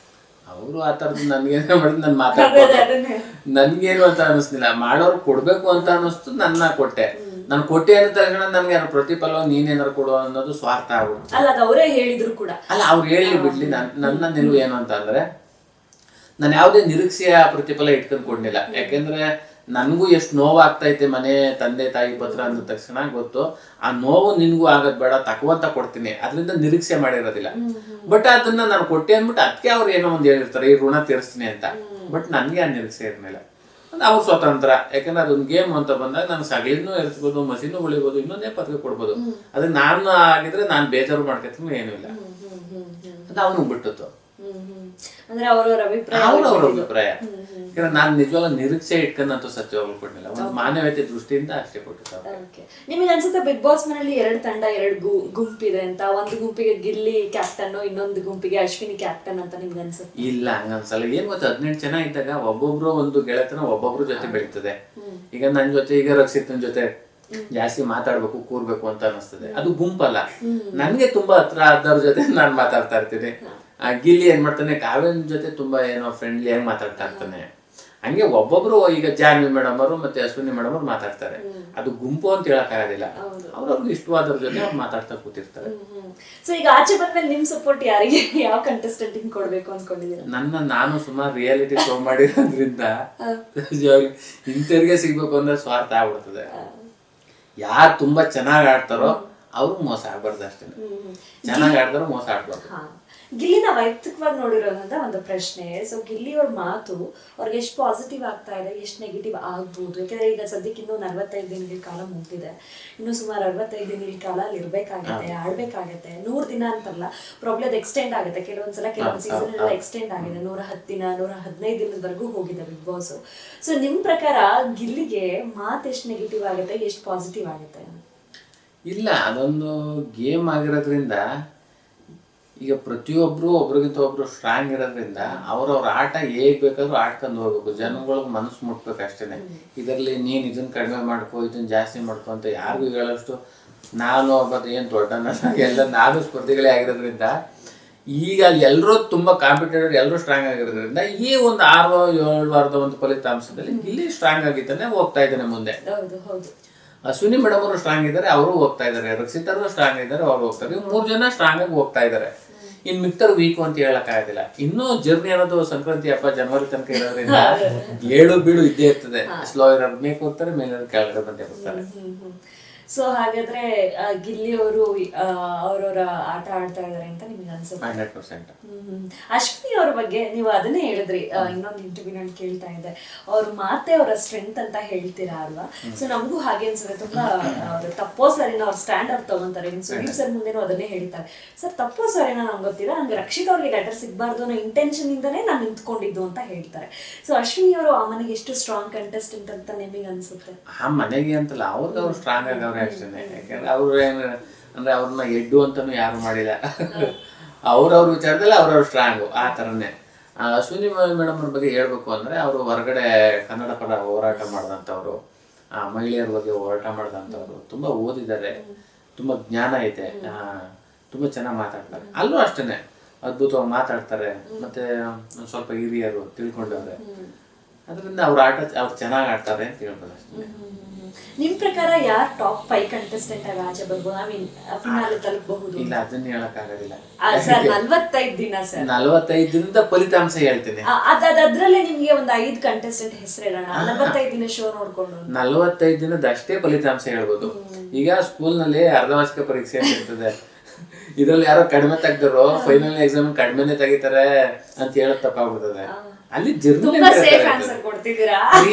ಅವರು ಆ ತರದ್ದು ನನ್ಗೇನ ಮಾಡಿದ್ ನನ್ ಮಾತಾಡ್ಬೋದು, ನನ್ಗೇನು ಅಂತ ಅನಿಸ್ಲಿಲ್ಲ. ಮಾಡೋರು ಕೊಡ್ಬೇಕು ಅಂತ ಅನಿಸ್ತು, ನನ್ನ ಕೊಟ್ಟೆ. ನಾನು ಕೊಟ್ಟೆ ಅಂತ ತಕ್ಷಣ ನನ್ಗೆ ಪ್ರತಿಫಲ ನೀನೇನಾರು ಕೊಡು ಅನ್ನೋದು ಸ್ವಾರ್ಥ ಆಗ್ಬಿಟ್ಟು. ಅಲ್ಲ, ಅದು ಅವರೇ ಹೇಳಿದ್ರು ಕೂಡ. ಅಲ್ಲ, ಅವ್ರು ಹೇಳಿ ಬಿಡ್ಲಿ. ನನ್ನ ನಿಲುವು ಏನು ಅಂತ ಅಂದ್ರೆ, ನಾನು ಯಾವುದೇ ನಿರೀಕ್ಷೆಯ ಪ್ರತಿಫಲ ಇಟ್ಕೊಂಡ್ ಕೊಡ್ಲಿಲ್ಲ. ಯಾಕೆಂದ್ರೆ ನನ್ಗೂ ಎಷ್ಟು ನೋವಾಗ್ತೈತೆ ಮನೆ ತಂದೆ ತಾಯಿ ಪತ್ರ ಅಂದ ತಕ್ಷಣ ಗೊತ್ತು, ಆ ನೋವು ನಿನ್ಗೂ ಆಗದ್ ಬೇಡ, ತಕವಂತ ಕೊಡ್ತೀನಿ, ಅದರಿಂದ ನಿರೀಕ್ಷೆ ಮಾಡಿರೋದಿಲ್ಲ. ಬಟ್ ಅದನ್ನ ನಾನು ಕೊಟ್ಟೆ ಅಂದ್ಬಿಟ್ಟು ಅದಕ್ಕೆ ಅವ್ರು ಏನೋ ಒಂದು ಹೇಳಿರ್ತಾರೆ, ಈ ಋಣ ತೀರಿಸ್ತೀನಿ ಅಂತ. ಬಟ್ ನನ್ಗೆ ಆ ನಿರೀಕ್ಷೆ ಇರ್ಲಿಲ್ಲ. ಅವ್ರು ಸ್ವತಂತ್ರ. ಯಾಕಂದ್ರೆ ಅದೊಂದು ಗೇಮ್ ಅಂತ ಬಂದಾಗ ನಾನು ಸಗಲಿನೂ ಎರ್ಸ್ಬೋದು, ಮಸಿನೂ ಉಳಿಬೋದು, ಇನ್ನೊಂದೇ ಪದವಿ ಕೊಡ್ಬೋದು. ಅದಕ್ಕೆ ನಾನು ಆಗಿದ್ರೆ ನಾನು ಬೇಜಾರು ಮಾಡ್ಕೊತೀನಿ, ಏನೂ ಇಲ್ಲ. ಅದು ಅವನು ಬಿಟ್ಟಿತ್ತು. ಅಂದ್ರೆ ಅವ್ರವ್ರ ಅಭಿಪ್ರಾಯ. ಯಾಕಂದ್ರೆ ನಾನು ನಿಜವಾಗ್ಲೂ ನಿರೀಕ್ಷೆ ಇಟ್ಕೊಂಡಂತೂ ಸತ್ಯವಾಗ್ಲೂ ಕೊಡ್ಲಿಲ್ಲ. ಒಂದು ಮಾನವೀಯತೆ ದೃಷ್ಟಿಯಿಂದ ಅಷ್ಟೇ ಕೊಟ್ಟಿದ್ದಾರೆ. ನಿಮಗೆ ಅನ್ಸುತ್ತೆ ಬಿಗ್ ಬಾಸ್ ಮನೆಯಲ್ಲಿ 2 ತಂಡ 2 ಗುಂಪಿದೆ ಅಂತ? ಒಂದು ಗುಂಪಿಗೆ ಗಿಲ್ಲಿ ಕ್ಯಾಪ್ಟನ್, ಇನ್ನೊಂದು ಗುಂಪಿಗೆ ಅಶ್ವಿನಿ ಕ್ಯಾಪ್ಟನ್ ಅಂತ ನಿಮ್ಗೆ ಅನ್ಸುತ್ತೆ? ಇಲ್ಲ, ಹಂಗನ್ಸಲ್ಲ. ಏನ್ ಗೊತ್ತಾ, 18 ಜನ ಇದ್ದಾಗ ಒಬ್ಬೊಬ್ರು ಒಂದು ಗೆಳೆತನ ಒಬ್ಬೊಬ್ರು ಜೊತೆ ಬೆಳೀತದೆ. ಈಗ ನನ್ ಜೊತೆ ಈಗ ರಕ್ಷಿತನ ಜೊತೆ ಜಾಸ್ತಿ ಮಾತಾಡ್ಬೇಕು, ಕೂರ್ಬೇಕು ಅಂತ ಅನಿಸ್ತದೆ. ಅದು ಗುಂಪಲ್ಲ. ನನ್ಗೆ ತುಂಬಾ ಹತ್ರ ಆದವ್ರ ಜೊತೆ ನಾನ್ ಮಾತಾಡ್ತಾ ಇರ್ತೀನಿ. ಗಿಲ್ಲಿ ಏನ್ ಮಾಡ್ತಾನೆ, ಕಾವ್ಯನ ಜೊತೆ ತುಂಬಾ ಏನೋ ಫ್ರೆಂಡ್ಲಿ ಆಗಿ ಮಾತಾಡ್ತಾ ಇರ್ತಾನೆ. ಹಂಗೆ ಒಬ್ಬೊಬ್ರು, ಈಗ ಜಾನ್ವಿ ಮೇಡಮ್ ಅವರು ಮತ್ತೆ ಅಶ್ವಿನಿ ಮೇಡಮ್ ಅವ್ರು ಮಾತಾಡ್ತಾರೆ. ಅದು ಗುಂಪು ಅಂತ ಹೇಳಕ್ ಆಗೋದಿಲ್ಲ. ಅವ್ರವ್ರಿಗೆ ಇಷ್ಟವಾದವ್ರ ಜೊತೆ ಅವ್ರು ಮಾತಾಡ್ತಾ ಕೂತಿರ್ತಾರೆ. ಸೊ ಈಗ ಆಚೆ ಬಂದ್ಮೇಲೆ ನಿಮ್ ಸಪೋರ್ಟ್ ಯಾರಿಗೆ, ಯಾವ ಕಂಟೆಸ್ಟೆಂಟ್ ಕೊಡ್ಬೇಕು ಅನ್ಕೊಂಡಿದ್ದೀರಾ? ನಾನು ಸುಮಾರು ರಿಯಾಲಿಟಿ ಶೋ ಮಾಡಿರೋದ್ರಿಂದ ಇಂಥವ್ರಿಗೆ ಸಿಗ್ಬೇಕು ಅಂದ್ರೆ ಸ್ವಾರ್ಥ ಆಗ್ಬಿಡ್ತದೆ. ಯಾರು ತುಂಬಾ ಚೆನ್ನಾಗ್ ಆಡ್ತಾರೋ ಅವ್ರು ಮೋಸ ಆಗ್ಬಾರ್ದು ಅಷ್ಟೇ. ಚೆನ್ನಾಗ್ ಆಡ್ತಾರೋ ಮೋಸ ಆಡ್ಬಾರ್ದು. ಗಿಲ್ಲಿನ ವೈಯಕ್ತಿಕವಾಗಿ ನೋಡಿರೋದಂತ ಒಂದು ಪ್ರಶ್ನೆ. ಸೊ ಗಿಲ್ಲಿ ಅವ್ರ ಮಾತು ಅವ್ರಿಗೆ ಎಷ್ಟು ಪಾಸಿಟಿವ್ ಆಗ್ತಾ ಇದೆ, ಎಷ್ಟು ನೆಗೆಟಿವ್ ಆಗ್ಬೋದು? ಯಾಕಂದ್ರೆ ಈಗ ಸದ್ಯಕ್ಕೆ ಇನ್ನೂ 45 ದಿನಗಳ ಕಾಲ ಮುಗಿದಿದೆ. ಇನ್ನು ಸುಮಾರು 65 ದಿನಗಳ ಕಾಲ ಅಲ್ಲಿ ಇರ್ಬೇಕಾಗತ್ತೆ, ಆಡ್ಬೇಕಾಗತ್ತೆ. 100 ದಿನ ಅಂತಲ್ಲ, ಪ್ರಾಬ್ಲಮ್ ಅದು ಎಕ್ಸ್ಟೆಂಡ್ ಆಗುತ್ತೆ. ಕೆಲವೊಂದ್ಸಲ ಕೆಲವೊಂದು ಸೀಸನ್ ಎಲ್ಲ ಎಕ್ಸ್ಟೆಂಡ್ ಆಗಿದೆ. 110 ದಿನ 115 ದಿನದವರೆಗೂ ಹೋಗಿದೆ ಬಿಗ್ ಬಾಸ್. ಸೊ ನಿಮ್ ಪ್ರಕಾರ ಗಿಲ್ಲಿಗೆ ಮಾತು ಎಷ್ಟು ನೆಗೆಟಿವ್ ಆಗುತ್ತೆ, ಎಷ್ಟು ಪಾಸಿಟಿವ್ ಆಗುತ್ತೆ? ಇಲ್ಲ, ಅದೊಂದು ಗೇಮ್ ಆಗಿರೋದ್ರಿಂದ ಈಗ ಪ್ರತಿಯೊಬ್ರು ಒಬ್ರಿಗಿಂತ ಒಬ್ರು ಸ್ಟ್ರಾಂಗ್ ಇರೋದ್ರಿಂದ ಅವ್ರವ್ರ ಆಟ ಹೇಗ್ ಬೇಕಾದ್ರೂ ಆಡ್ಕೊಂಡು ಹೋಗ್ಬೇಕು. ಜನಗಳಿಗೆ ಮನಸ್ಸು ಮುಟ್ಬೇಕು ಅಷ್ಟೇನೆ. ಇದರಲ್ಲಿ ನೀನ್ ಇದನ್ನ ಕಡಿಮೆ ಮಾಡ್ಕೊ, ಇದನ್ನ ಜಾಸ್ತಿ ಮಾಡ್ಕೊ ಅಂತ ಯಾರಿಗೂ ಹೇಳೋಷ್ಟು ನಾನು ಒಬ್ಬ ಏನ್ ದೊಡ್ಡ ಎಲ್ಲ ನಾನು ಸ್ಪರ್ಧಿಗಳೇ ಆಗಿರೋದ್ರಿಂದ ಈಗ ಎಲ್ಲರೂ ತುಂಬಾ ಕಾಂಪಿಟೇಟರ್, ಎಲ್ಲರೂ ಸ್ಟ್ರಾಂಗ್ ಆಗಿರೋದ್ರಿಂದ ಈ ಒಂದು 6-7 ವಾರದ ಒಂದು ಫಲಿತಾಂಶದಲ್ಲಿ ಇಲ್ಲಿ ಸ್ಟ್ರಾಂಗ್ ಆಗಿದ್ದಾನೆ, ಹೋಗ್ತಾ ಇದ್ದಾನೆ ಮುಂದೆ. ಅಶ್ವಿನಿ ಮೇಡಮ್ ಅವರು ಸ್ಟ್ರಾಂಗ್ ಇದ್ದಾರೆ, ಅವರು ಹೋಗ್ತಾ ಇದಾರೆ. ರಕ್ಷಿತರು ಸ್ಟ್ರಾಂಗ್ ಇದ್ದಾರೆ, ಅವ್ರು ಹೋಗ್ತಾರೆ. ಇವ್ 3 ಜನ ಸ್ಟ್ರಾಂಗ್ ಆಗಿ ಹೋಗ್ತಾ ಇದಾರೆ. ಇನ್ ಮಿಕ್ತರು ವೀಕು ಅಂತ ಹೇಳಕ್ ಆಗೋದಿಲ್ಲ. ಇನ್ನೂ ಜರ್ನಿ ಅನ್ನೋದು ಸಂಕ್ರಾಂತಿ ಹಬ್ಬ ಜನವರಿ ತನಕ ಇರೋದ್ರಿಂದ ಏಳು ಬೀಳು ಇದ್ದೇ ಇರ್ತದೆ. ಸ್ಲೋ ಇರೋರು ಮೇಕ್ ಹೋಗ್ತಾರೆ, ಮೇಲೆ ಕೆಳಗಡೆ ಬಂದೇ ಹೋಗ್ತಾರೆ. ಸೊ ಹಾಗಾದ್ರೆ ಗಿಲ್ಲಿ ಅವರು ಅವ್ರವ್ರ ಆಟ ಆಡ್ತಾ ಇದಾರೆ ಅಂತ ನಿಮ್ಗೆ ಅನ್ಸುತ್ತೆ? 100%. ಅಶ್ವಿನಿ ಅವ್ರ ಬಗ್ಗೆ ನೀವು ಅದನ್ನೇ ಹೇಳಿದ್ರಿ, ಇನ್ನೊಂದು ಇಂಟರ್ವ್ಯೂ ನಾನು ಕೇಳ್ತಾ ಇದ್ದೆ, ಅವ್ರ ಮಾತೆ ಅವರ ಸ್ಟ್ರೆಂತ್ ಅಂತ ಹೇಳ್ತೀರಾ ಅಲ್ವಾ? ಸೊ ನಮಗೂ ಹಾಗೆ ಅನ್ಸುತ್ತೆ, ತುಂಬಾ ಅವ್ರು ತಪ್ಪೋ ಸರಿನ ಅವ್ರ ಸ್ಟ್ಯಾಂಡ್ ಅವ್ರು ತಗೊಂತಾರೆ. ಸುದೀಪ್ ಸರ್ ಮುಂದೆನೂ ಅದನ್ನೇ ಹೇಳ್ತಾರೆ, ಸರ್ ತಪ್ಪೋ ಸರಿನ ನಂಗೆ ಗೊತ್ತಿಲ್ಲ, ನಂಗೆ ರಕ್ಷಿತ್ ಅವ್ರಿಗೆ ಲೆಟರ್ ಸಿಗ್ಬಾರ್ದು ಅನ್ನೋ ಇಂಟೆನ್ಷನ್ ಇಂದಾನೇ ನಾನು ನಿಂತ್ಕೊಂಡಿದ್ದು ಅಂತ ಹೇಳ್ತಾರೆ. ಸೊ ಅಶ್ವಿನಿ ಅವರು ಆ ಮನೆಗೆ ಎಷ್ಟು ಸ್ಟ್ರಾಂಗ್ ಕಂಟೆಸ್ಟೆಂಟ್ ಅಂತ ನಿಮಗೆ ಅನ್ಸುತ್ತೆ? ಆ ಮನೆಗೆ ಅಂತಲ್ಲ, ಅವ್ರು ಸ್ಟ್ರಾಂಗ್ ಆಗವ್ರೆ ಅಷ್ಟೇ. ಯಾಕಂದ್ರೆ ಅವ್ರು ಅಂದ್ರೆ ಅವ್ರನ್ನ ಎಡ್ಡು ಅಂತಾನು ಯಾರು ಮಾಡಿಲ್ಲ. ಅವ್ರವ್ರ ವಿಚಾರದಲ್ಲಿ ಅವ್ರವ್ರು ಸ್ಟ್ರಾಂಗು ಆ ಥರನೇ. ಅಶ್ವಿನಿ ಮೇಡಮ್ ಅವ್ರ ಬಗ್ಗೆ ಹೇಳ್ಬೇಕು ಅಂದ್ರೆ, ಅವರು ಹೊರಗಡೆ ಕನ್ನಡ ಪರ ಹೋರಾಟ ಮಾಡಿದಂಥವ್ರು, ಮಹಿಳೆಯರ ಬಗ್ಗೆ ಹೋರಾಟ ಮಾಡಿದಂಥವ್ರು, ತುಂಬಾ ಓದಿದ್ದಾರೆ, ತುಂಬಾ ಜ್ಞಾನ ಐತೆ, ತುಂಬಾ ಚೆನ್ನಾಗಿ ಮಾತಾಡ್ತಾರೆ. ಅಲ್ಲೂ ಅಷ್ಟೇನೆ ಅದ್ಭುತವಾಗಿ ಮಾತಾಡ್ತಾರೆ, ಮತ್ತೆ ಒಂದ್ ಸ್ವಲ್ಪ ಹಿರಿಯರು ತಿಳ್ಕೊಂಡವ್ರೆ. ಅದರಿಂದ ಅವ್ರ ಆಟ ಅವ್ರು ಚೆನ್ನಾಗಿ ಆಡ್ತಾರೆ ಅಂತ ಹೇಳ್ಬೋದು ಅಷ್ಟೇ. ನಿಮ್ ಪ್ರಕಾರ ಯಾರು ಟಾಪ್ 5 ಕಂಟೆಸ್ಟೆಂಟ್ ಆಗಿ ಆಚೆ ಬರ್ಬೋದು? ಐ ಮೀನ್ ಫಿನಾಲೆ ತಲುಪಬಹುದು? ಇಲ್ಲ, ಅದನ್ನ ಹೇಳಕ್ ಆಗೋದಿಲ್ಲ ಸರ್. 45 ದಿನ ಸರ್, 45 ದಿನದ ಫಲಿತಾಂಶ ಹೇಳ್ತೀನಿ. ಅದ್ರಲ್ಲೇ ನಿಮ್ಗೆ ಒಂದು 5 ಕಂಟೆಸ್ಟೆಂಟ್ ಹೆಸರು ಹೇಳೋಣ. 45 ದಿನ ಶೋ ನೋಡ್ಕೊಂಡು 45 ದಿನದ ಅಷ್ಟೇ ಫಲಿತಾಂಶ ಹೇಳ್ಬೋದು. ಈಗ ಸ್ಕೂಲ್ ನಲ್ಲಿ ಅರ್ಧವಾರ್ಷಿಕ ಪರೀಕ್ಷೆ ಅಂತ ಇರ್ತದೆ, ಇದ್ರಲ್ಲಿ ಯಾರೋ ಕಡಿಮೆ ತೆಗ್ದರು ಫೈನಲ್ ಎಕ್ಸಾಮ್ ಕಡಿಮೆನೆ ತೆಗಿತಾರೆ ಅಂತ ಹೇಳಕ್ ತಪ್ಪಾಗ್ಬಿಡ್ತದೆ. ಅಲ್ಲಿ ಜರ್ಮನಿ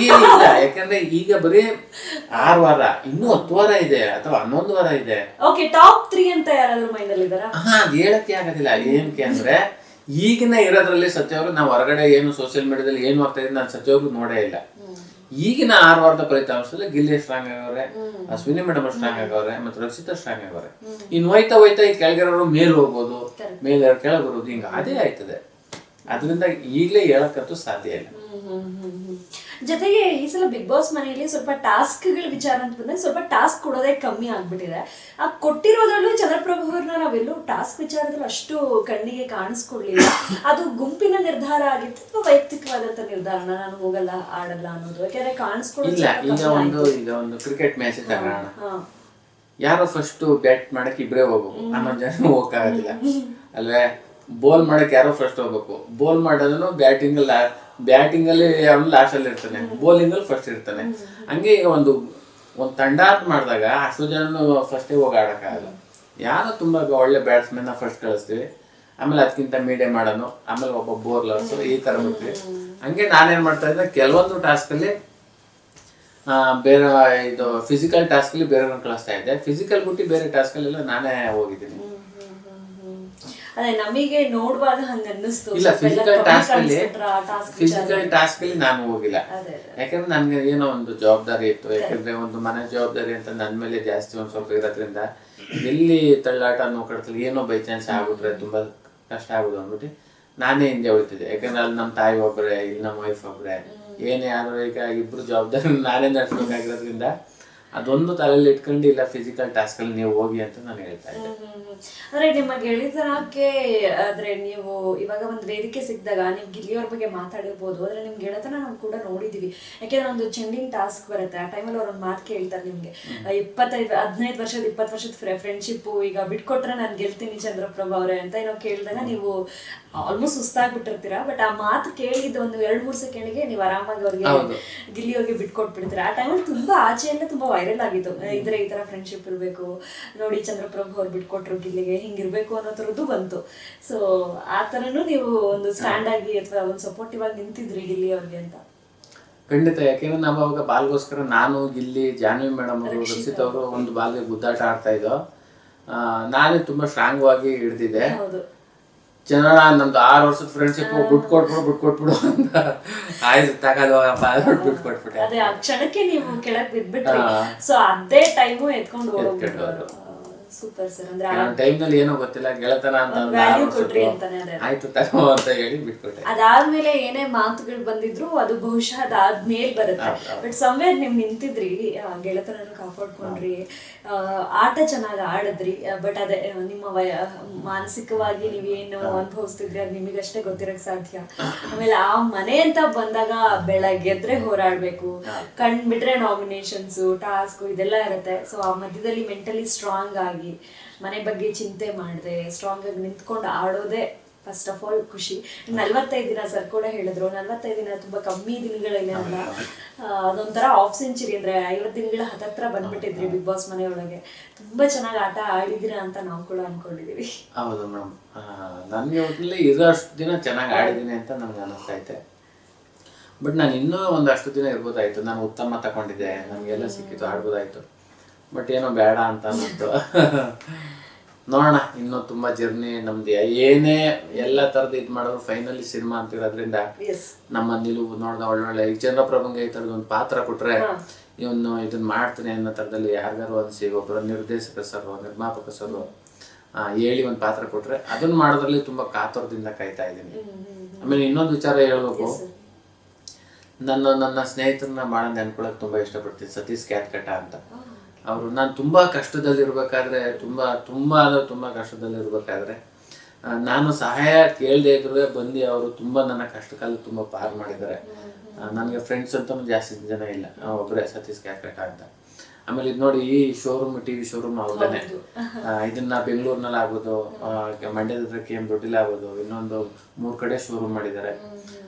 ಇಲ್ಲ, ಯಾಕಂದ್ರೆ ಈಗ ಬರೀ 6 ವಾರ, ಇನ್ನೂ 10 ವಾರ ಇದೆ ಅಥವಾ 11 ವಾರ ಇದೆ. ಟಾಪ್ 3 ಅಂತ ಯಾರಾದ್ರೂ ಮೈಂಡ್ ಅಲ್ಲಿ ಇದಾರಾ? ಅದ್ ಹೇಳಕ್ಕೆ ಆಗೋದಿಲ್ಲ. ಏನಕ್ಕೆ ಅಂದ್ರೆ ಈಗಿನ ಇರೋದ್ರಲ್ಲಿ ಸತ್ಯವ್ರು ನಾವು ಹೊರಗಡೆ ಏನು ಸೋಷಿಯಲ್ ಮೀಡಿಯಾದಲ್ಲಿ ಏನು ಆಗ್ತಾ ಇದೆ ನಾನು ಸತ್ಯವ್ರು ನೋಡೇ ಇಲ್ಲ. ಈಗಿನ 6 ವಾರದ ಫಲಿತಾಂಶದಲ್ಲಿ ಗಿಲ್ಲಿ ಸ್ಟ್ರಾಂಗ್ ಆಗವ್ರೆ, ಅಶ್ವಿನಿ ಮೇಡಮ್ ಸ್ಟ್ರಾಂಗ್ ಆಗವ್ರೆ, ಮತ್ತೆ ರಕ್ಷಿತಾ ಸ್ಟ್ರಾಂಗ್ ಆಗವ್ರೆ. ಇನ್ ಹೋಯ್ತಾ ಹೋಯ್ತಾ ಈ ಕೆಳಗಿರೋರು ಮೇಲ್ ಹೋಗ್ಬೋದು, ಮೇಲೆ ಕೆಳಗೆ ಬರೋದು, ಹಿಂಗ ಅದೇ ಆಯ್ತದೆ. ಅದರಿಂದ ಈಗಲೇ ಹೇಳಕ್ಕಂತೂ ಸಾಧ್ಯ ಇಲ್ಲ. ಜೊತೆಗೆ ಈ ಸಲ ಬಿಗ್ ಬಾಸ್ ಮನೆಯಲ್ಲಿ ಸ್ವಲ್ಪ ಟಾಸ್ಕ್ಗಳ ವಿಚಾರ ಅಂತ ಬಂದಾಗ ಸ್ವಲ್ಪ ಟಾಸ್ಕ್ ಕೊಡೋದೇ ಕಮ್ಮಿ ಆಗ್ಬಿಟ್ಟಿದೆ. ಆ ಕೊಟ್ಟಿರೋದ್ರಲ್ಲೂ ಚಂದ್ರಪ್ರಭು ಅವ್ರನ್ನ ನಾವೆಲ್ಲೂ ಟಾಸ್ಕ್ ವಿಚಾರದಲ್ಲಿ ಅಷ್ಟು ಕಣ್ಣಿಗೆ ಕಾಣಿಸ್ಕೊಡ್ಲಿಲ್ಲ. ಅದು ಗುಂಪಿನ ನಿರ್ಧಾರ ಆಗಿತ್ತು ಅಥವಾ ವೈಯಕ್ತಿಕವಾದಂತ ನಿರ್ಧಾರ, ನಾನು ಹೋಗಲ್ಲ ಆಡಲ್ಲ ಅನ್ನೋದು? ಯಾಕಂದ್ರೆ ಕಾಣಿಸ್ಕೊಡೋದಿಲ್ಲ. ಈಗ ಒಂದು ಕ್ರಿಕೆಟ್ ಮ್ಯಾಚ್ ತಗೋಣ, ಯಾರೋ ಫಸ್ಟ್ ಬ್ಯಾಟ್ ಮಾಡಕ್ ಇಬ್ರೇ ಹೋಗ್ಬೇಕು, 11 ಜನ ಹೋಗಕ್ಕಾಗೋದಿಲ್ಲ ಅಲ್ವೇ? ಬೋಲ್ ಮಾಡಕ್ ಯಾರೋ ಫಸ್ಟ್ ಹೋಗ್ಬೇಕು, ಬೋಲ್ ಮಾಡೋದನ್ನು ಬ್ಯಾಟಿಂಗ್ ಅಲ್ಲಿ ಅವನು ಲಾಸ್ಟ್ ಅಲ್ಲಿ ಇರ್ತಾನೆ, ಬೌಲಿಂಗ್ ಅಲ್ಲಿ ಫಸ್ಟ್ ಇರ್ತಾನೆ. ಹಂಗೆ ಈಗ ಒಂದು ತಂಡ ಅಂತ ಮಾಡಿದಾಗ ಅಷ್ಟು ಜನ ಫಸ್ಟೇ ಹೋಗಿ ಆಡಕ್ಕಾಗಲ್ಲ. ಯಾರೋ ತುಂಬಾ ಒಳ್ಳೆ ಬ್ಯಾಟ್ಸ್ಮನ್ ಫಸ್ಟ್ ಕಳಿಸ್ತೀವಿ, ಆಮೇಲೆ ಅದಕ್ಕಿಂತ ಮೀಡಿಯಂ ಮಾಡೋನು, ಆಮೇಲೆ ಒಬ್ಬ ಬೋರ್ಲರ್ಸ್, ಈ ತರ ಬಿಡ್ತೀವಿ. ಹಂಗೆ ನಾನೇನ್ ಮಾಡ್ತಾ ಇದ್ದೆ, ಕೆಲವೊಂದು ಟಾಸ್ಕ್ ಅಲ್ಲಿ ಬೇರೆ ಇದು ಫಿಸಿಕಲ್ ಟಾಸ್ಕ್ ಅಲ್ಲಿ ಬೇರೆಯವ್ರನ್ನ ಕಳಿಸ್ತಾ ಇದ್ದೆ. ಫಿಸಿಕಲ್ ಬಿಟ್ಟು ಬೇರೆ ಟಾಸ್ಕ್ ಅಲ್ಲೆಲ್ಲ ನಾನೇ ಹೋಗಿದ್ದೀನಿ. ಅದೇ ನಮಗೆ ನೋಡುವಾಗ ಹಂಗ ಅನ್ನಿಸ್ತು. ಇಲ್ಲ, ಫಿಸಿಕಲ್ ಟಾಸ್ಕ್ ಅಲ್ಲಿ ನಾನು ಹೋಗಿಲ್ಲ. ಯಾಕಂದ್ರೆ ನನ್ಗೆ ಏನೋ ಒಂದು ಜವಾಬ್ದಾರಿ ಇತ್ತು. ಯಾಕಂದ್ರೆ ಒಂದು ಮನೆ ಜವಾಬ್ದಾರಿ ಅಂತ ನನ್ ಮೇಲೆ ಜಾಸ್ತಿ ಒಂದ್ ಸ್ವಲ್ಪ ಇರೋದ್ರಿಂದ ಎಲ್ಲಿ ತಳ್ಳಾಟ ನೋಡ್ಕೊಳ್ತಲ್ಲ, ಏನೋ ಬೈ ಚಾನ್ಸ್ ಆಗ್ಬಿಟ್ರೆ ತುಂಬಾ ಕಷ್ಟ ಆಗುದು ಅಂದ್ಬಿಟ್ಟು ನಾನೇ ಹಿಂದೆ ಉಳಿತಿದ್ದೆ. ಯಾಕಂದ್ರೆ ಅಲ್ಲಿ ನಮ್ಮ ತಾಯಿ ಒಬ್ರೆ, ಇಲ್ಲಿ ನಮ್ಮ ವೈಫ್ ಒಬ್ರೆ, ಏನೇ ಆದ್ರೂ ಈಗ ಇಬ್ರು ಜವಾಬ್ದಾರಿ ನಾನೇ ನಡ್ಸ್ಬೇಕಾಗಿರೋದ್ರಿಂದ ಅದೊಂದು ತಲೆಯಲ್ಲಿ ಇಟ್ಕೊಂಡು ಇಲ್ಲ ಫಿಸಿಕಲ್ ಟಾಸ್ಕ್ ಅಲ್ಲಿ ನೀವು ಹೋಗಿ ಅಂತ ನಾನು ಹೇಳ್ತಾ ಇದ್ದೆ. ಅಂದ್ರೆ ನಿಮ್ಮ ಗೆಳೆತನಕ್ಕೆ ಆದ್ರೆ ನೀವು ಇವಾಗ ಒಂದು ವೇದಿಕೆ ಸಿಕ್ಕಿದಾಗ ನೀವು ಗಿಲ್ಲಿಯವ್ರ ಬಗ್ಗೆ ಮಾತಾಡಿರ್ಬೋದು, ಆದ್ರೆ ನಿಮ್ ಗೆಳೆತನ ನಾವು ಕೂಡ ನೋಡಿದೀವಿ. ಯಾಕೆಂದ್ರೆ ಒಂದು ಚೆಂಡಿಂಗ್ ಟಾಸ್ಕ್ ಬರುತ್ತೆ, ಆ ಟೈಮಲ್ಲಿ ಅವ್ರ ಒಂದು ಮಾತು ಕೇಳ್ತಾರೆ ನಿಮ್ಗೆ, 15 ವರ್ಷದ 20 ವರ್ಷದ ಫ್ರೆಂಡ್ಶಿಪ್ ಈಗ ಬಿಟ್ಕೊಟ್ರೆ ನಾನು ಗೆಲ್ತೀನಿ ಚಂದ್ರಪ್ರಭು ಅವ್ರೆ ಅಂತ ಏನೋ ಕೇಳಿದಾಗ ನೀವು ಆಲ್ಮೋಸ್ಟ್ ಸುಸ್ತಾಗ್ಬಿಟ್ಟಿರ್ತೀರಾ. ಬಟ್ ಆ ಮಾತು ಕೇಳಿದ ಒಂದು 2-3 ಸೆಕೆಂಡ್ಗೆ ನೀವು ಆರಾಮಾಗಿ ಅವ್ರಿಗೆ ಗಿಲ್ಲಿಯವ್ರಿಗೆ ಬಿಟ್ಕೊಟ್ಬಿಡ್ತೀರಾ. ಆ ಟೈಮಲ್ಲಿ ತುಂಬಾ ಆಚೆಯಲ್ಲೇ ತುಂಬಾ ವೈರಲ್ ಆಗಿತ್ತು, ಇದ್ರೆ ಈ ತರ ಫ್ರೆಂಡ್ಶಿಪ್ ಇರ್ಬೇಕು ನೋಡಿ, ಚಂದ್ರಪ್ರಭು ಅವ್ರು ಬಿಟ್ಕೊಟ್ರು ಗಿಲ್ಲಿಗೆ, ಹಿಂಗಿರ್ಬೇಕು ಅನ್ನೋ ತರದ್ದು ಬಂತು. ಸೊ ಆ ತರನು ನೀವು ಒಂದು ಸ್ಟ್ಯಾಂಡ್ ಆಗಿ ಅಥವಾ ಒಂದು ಸಪೋರ್ಟಿವ್ ಆಗಿ ನಿಂತಿದ್ರಿ ಗಿಲ್ಲಿ ಅವ್ರಿಗೆ ಅಂತ? ಖಂಡಿತ. ಯಾಕೆಂದ್ರೆ ನಾವು ಅವಾಗ ಬಾಲ್ಗೋಸ್ಕರ ನಾನು, ಗಿಲ್ಲಿ, ಜಾನ್ವಿ ಮೇಡಮ್ ಅವರು, ರಕ್ಷಿತ್ ಅವರು ಒಂದು ಬಾಲ್ಗೆ ಗುದ್ದಾಟ ಆಡ್ತಾ ಇದ್ದೋ. ನಾನೇ ತುಂಬಾ ಸ್ಟ್ರಾಂಗ್ ಆಗಿ ಹಿಡ್ದಿದ್ದೆ. ಜನ ನಮ್ದು 6 ವರ್ಷದ ಫ್ರೆಂಡ್ಶಿಪ್ ಬಿಟ್ಕೊಟ್ಬಿಡು ಅಂತ ಆಯ್ತು ತಗೋದು ಬಿಟ್ಕೊಟ್ಬಿಟ್ಟೆ. ಅದೇ ಆ ಕ್ಷಣಕ್ಕೆ ನೀವು ಕೆಳಗೆ ಬಿದ್ಬಿಟ್ರಿ. ಸೊ ಅದೇ ಟೈಮು ಎತ್ಕೊಂಡು ಹೋಗ್ಬಿಟ್ಟರು. Super sir. ಅಂದ್ರೆ ಆ ಟೈಮ್ ನಲ್ಲಿ ಏನೋ ಗೊತ್ತಿಲ್ಲ, ಗೆಳತನ ಅಂತ ವ್ಯಾಲ್ಯೂ ಕೊಟ್ರಿ ಅಂತಾನೆ. ಆಯ್ತು ತಗೋ ಅಂತ ಹೇಳಿ ಬಿಟ್ಕೊಟ್ಟೆ. ಅದಾದ್ಮೇಲೆ ಏನೇ ಮಾತುಗಳು ಬಂದಿದ್ರು ಅದು ಬಹುಶಃ ಅದಾದ್ಮೇಲೆ ಬರುತ್ತೆ. ಬಟ್ ಸಮ್ವೇರ್ ನೀವು ನಿಂತಿದ್ರಿ, ಗೆಳತನ ಕಾಪಾಡ್ಕೊಂಡ್ರಿ, ಆಟ ಚೆನ್ನಾಗಿ ಆಡಿದ್ರಿ. ಬಟ್ ಅದೇ ನಿಮ್ಮ ಮಾನಸಿಕವಾಗಿ ನೀವೇನು ಅನುಭವಿಸ್ತಿದ್ರಿ ಅದು ನಿಮಗಷ್ಟೇ ಗೊತ್ತಿರಕ್ ಸಾಧ್ಯ. ಆಮೇಲೆ ಆ ಮನೆ ಅಂತ ಬಂದಾಗ ಬೆಳಗ್ಗೆದ್ರೆ ಹೋರಾಡ್ಬೇಕು, ಕಂಡ್ಬಿಟ್ರೆ ನಾಮಿನೇಷನ್ಸ್, ಟಾಸ್ಕ್ ಇದೆಲ್ಲ ಇರುತ್ತೆ. ಸೊ ಆ ಮಧ್ಯದಲ್ಲಿ ಮೆಂಟಲಿ ಸ್ಟ್ರಾಂಗ್ ಆಗಿ ಮನೆ ಬಗ್ಗೆ ಚಿಂತೆ ಮಾಡದೆ ಸ್ಟ್ರಾಂಗ್ ಆಗಿ ನಿಂತ್ಕೊಂಡು ಆಡೋದೇ ಫಸ್ಟ್ ಆಫ್ ಆಲ್ ಖುಷಿ. 45 ದಿನ ಸರ್ ಕೂಡ ಹೇಳಿದ್ರು, 45 ದಿನ ತುಂಬಾ ಕಮ್ಮಿ ದಿನಗಳೇನೆ ಅಲ್ಲ, ಅದೊಂಥರ ಹಾಫ್ ಸೆಂಚುರಿ ಅಂದ್ರೆ 50 ದಿನಗಳ ಹತ್ತತ್ರ ಬಂದ್ಬಿಟ್ಟಿದ್ರಿ ಬಿಗ್ ಬಾಸ್ ಮನೆಯೊಳಗೆ. ತುಂಬಾ ಚೆನ್ನಾಗಿ ಆಟ ಆಡಿದಿರಾ ಅಂತ ನಾವು ಕೂಡ ಅನ್ಕೊಂಡಿದೀವಿ. ಹೌದು ಮೇಡಮ್, ನನಗೆ ಒಟ್ಟಿನಲ್ಲಿ ಇರೋಷ್ಟು ದಿನ ಚೆನ್ನಾಗಿ ಆಡಿದ್ದೀನಿ ಅಂತ ನಮ್ಗೆ ಅನಿಸ್ತೈತೆ. ಬಟ್ ನಾನು ಇನ್ನೂ ಒಂದಷ್ಟು ದಿನ ಇರ್ಬೋದಾಯ್ತು. ನಾನು ಉತ್ತಮ ತಗೊಂಡಿದ್ದೆ, ನಮಗೆಲ್ಲ ಸಿಕ್ಕಿತ್ತು, ಆಡ್ಬೋದಾಯ್ತು. ಬಟ್ ಏನೋ ಬೇಡ ಅಂತ ಅನ್ನಿಸ್ತು. ನೋಡೋಣ, ಇನ್ನೂ ತುಂಬ ಜರ್ನಿ ನಮ್ದು. ಏನೇ ಎಲ್ಲ ಥರದ್ದು ಇದು ಮಾಡಿದ್ರು ಫೈನಲಿ ಸಿನಿಮಾ ಅಂತಿರೋದ್ರಿಂದ ನಮ್ಮ ನಿಲುವು ನೋಡ್ದ ಒಳ್ಳೊಳ್ಳೆ. ಈಗ ಚಂದ್ರಪ್ರಭಂಗೆ ಈ ಥರದ್ದು ಒಂದು ಪಾತ್ರ ಕೊಟ್ಟರೆ ಇವನು ಇದನ್ನ ಮಾಡ್ತೀನಿ ಅನ್ನೋ ಥರದಲ್ಲಿ ಯಾರಿಗಾರು ಅನಿಸಿ ಒಬ್ಬರ ನಿರ್ದೇಶಕ ಸರ್, ನಿರ್ಮಾಪಕ ಸರ್ ಹೇಳಿ ಒಂದು ಪಾತ್ರ ಕೊಟ್ಟರೆ ಅದನ್ನ ಮಾಡೋದ್ರಲ್ಲಿ ತುಂಬ ಕಾತುರದಿಂದ ಕಾಯ್ತಾ ಇದ್ದೀನಿ. ಆಮೇಲೆ ಇನ್ನೊಂದು ವಿಚಾರ ಹೇಳ್ಬೇಕು, ನನ್ನ ಸ್ನೇಹಿತರನ್ನ ಭಾಳ ನೆನ್ಕೊಳಕ್ಕೆ ತುಂಬ ಇಷ್ಟಪಡ್ತೀನಿ. ಸತೀಶ್ ಕ್ಯಾತ್ಕಟ ಅಂತ ಅವರು. ನಾನು ತುಂಬ ಕಷ್ಟದಲ್ಲಿರ್ಬೇಕಾದ್ರೆ, ತುಂಬ ಕಷ್ಟದಲ್ಲಿರ್ಬೇಕಾದ್ರೆ ನಾನು ಸಹಾಯ ಕೇಳದೆ ಇದ್ರೆ ಬಂದು ಅವರು ತುಂಬ ನನ್ನ ಕಷ್ಟ ಕಾಲ ತುಂಬ ಪಾರು ಮಾಡಿದ್ದಾರೆ. ನನಗೆ ಫ್ರೆಂಡ್ಸ್ ಅಂತೂ ಜಾಸ್ತಿ ಜನ ಇಲ್ಲ, ಒಬ್ಬರೇ ಸತೀಶ್ ಕ್ಯಾತ್ಕಟ ಅಂತ. ಆಮೇಲೆ ಇದು ನೋಡಿ, ಈ ಶೋರೂಮ್ ಟಿವಿ ಶೋರೂಮ್ ಅವ್ರದೇ. ಇದನ್ನ ಬೆಂಗಳೂರಿನಲ್ಲಿ ಆಗ್ಬೋದು, ಮಂಡ್ಯದ ಹತ್ರ KM ದೊಡ್ಡಿಲಿ ಆಗ್ಬೋದು, ಇನ್ನೊಂದು 3 ಕಡೆ ಶೋರೂಮ್ ಮಾಡಿದ್ದಾರೆ.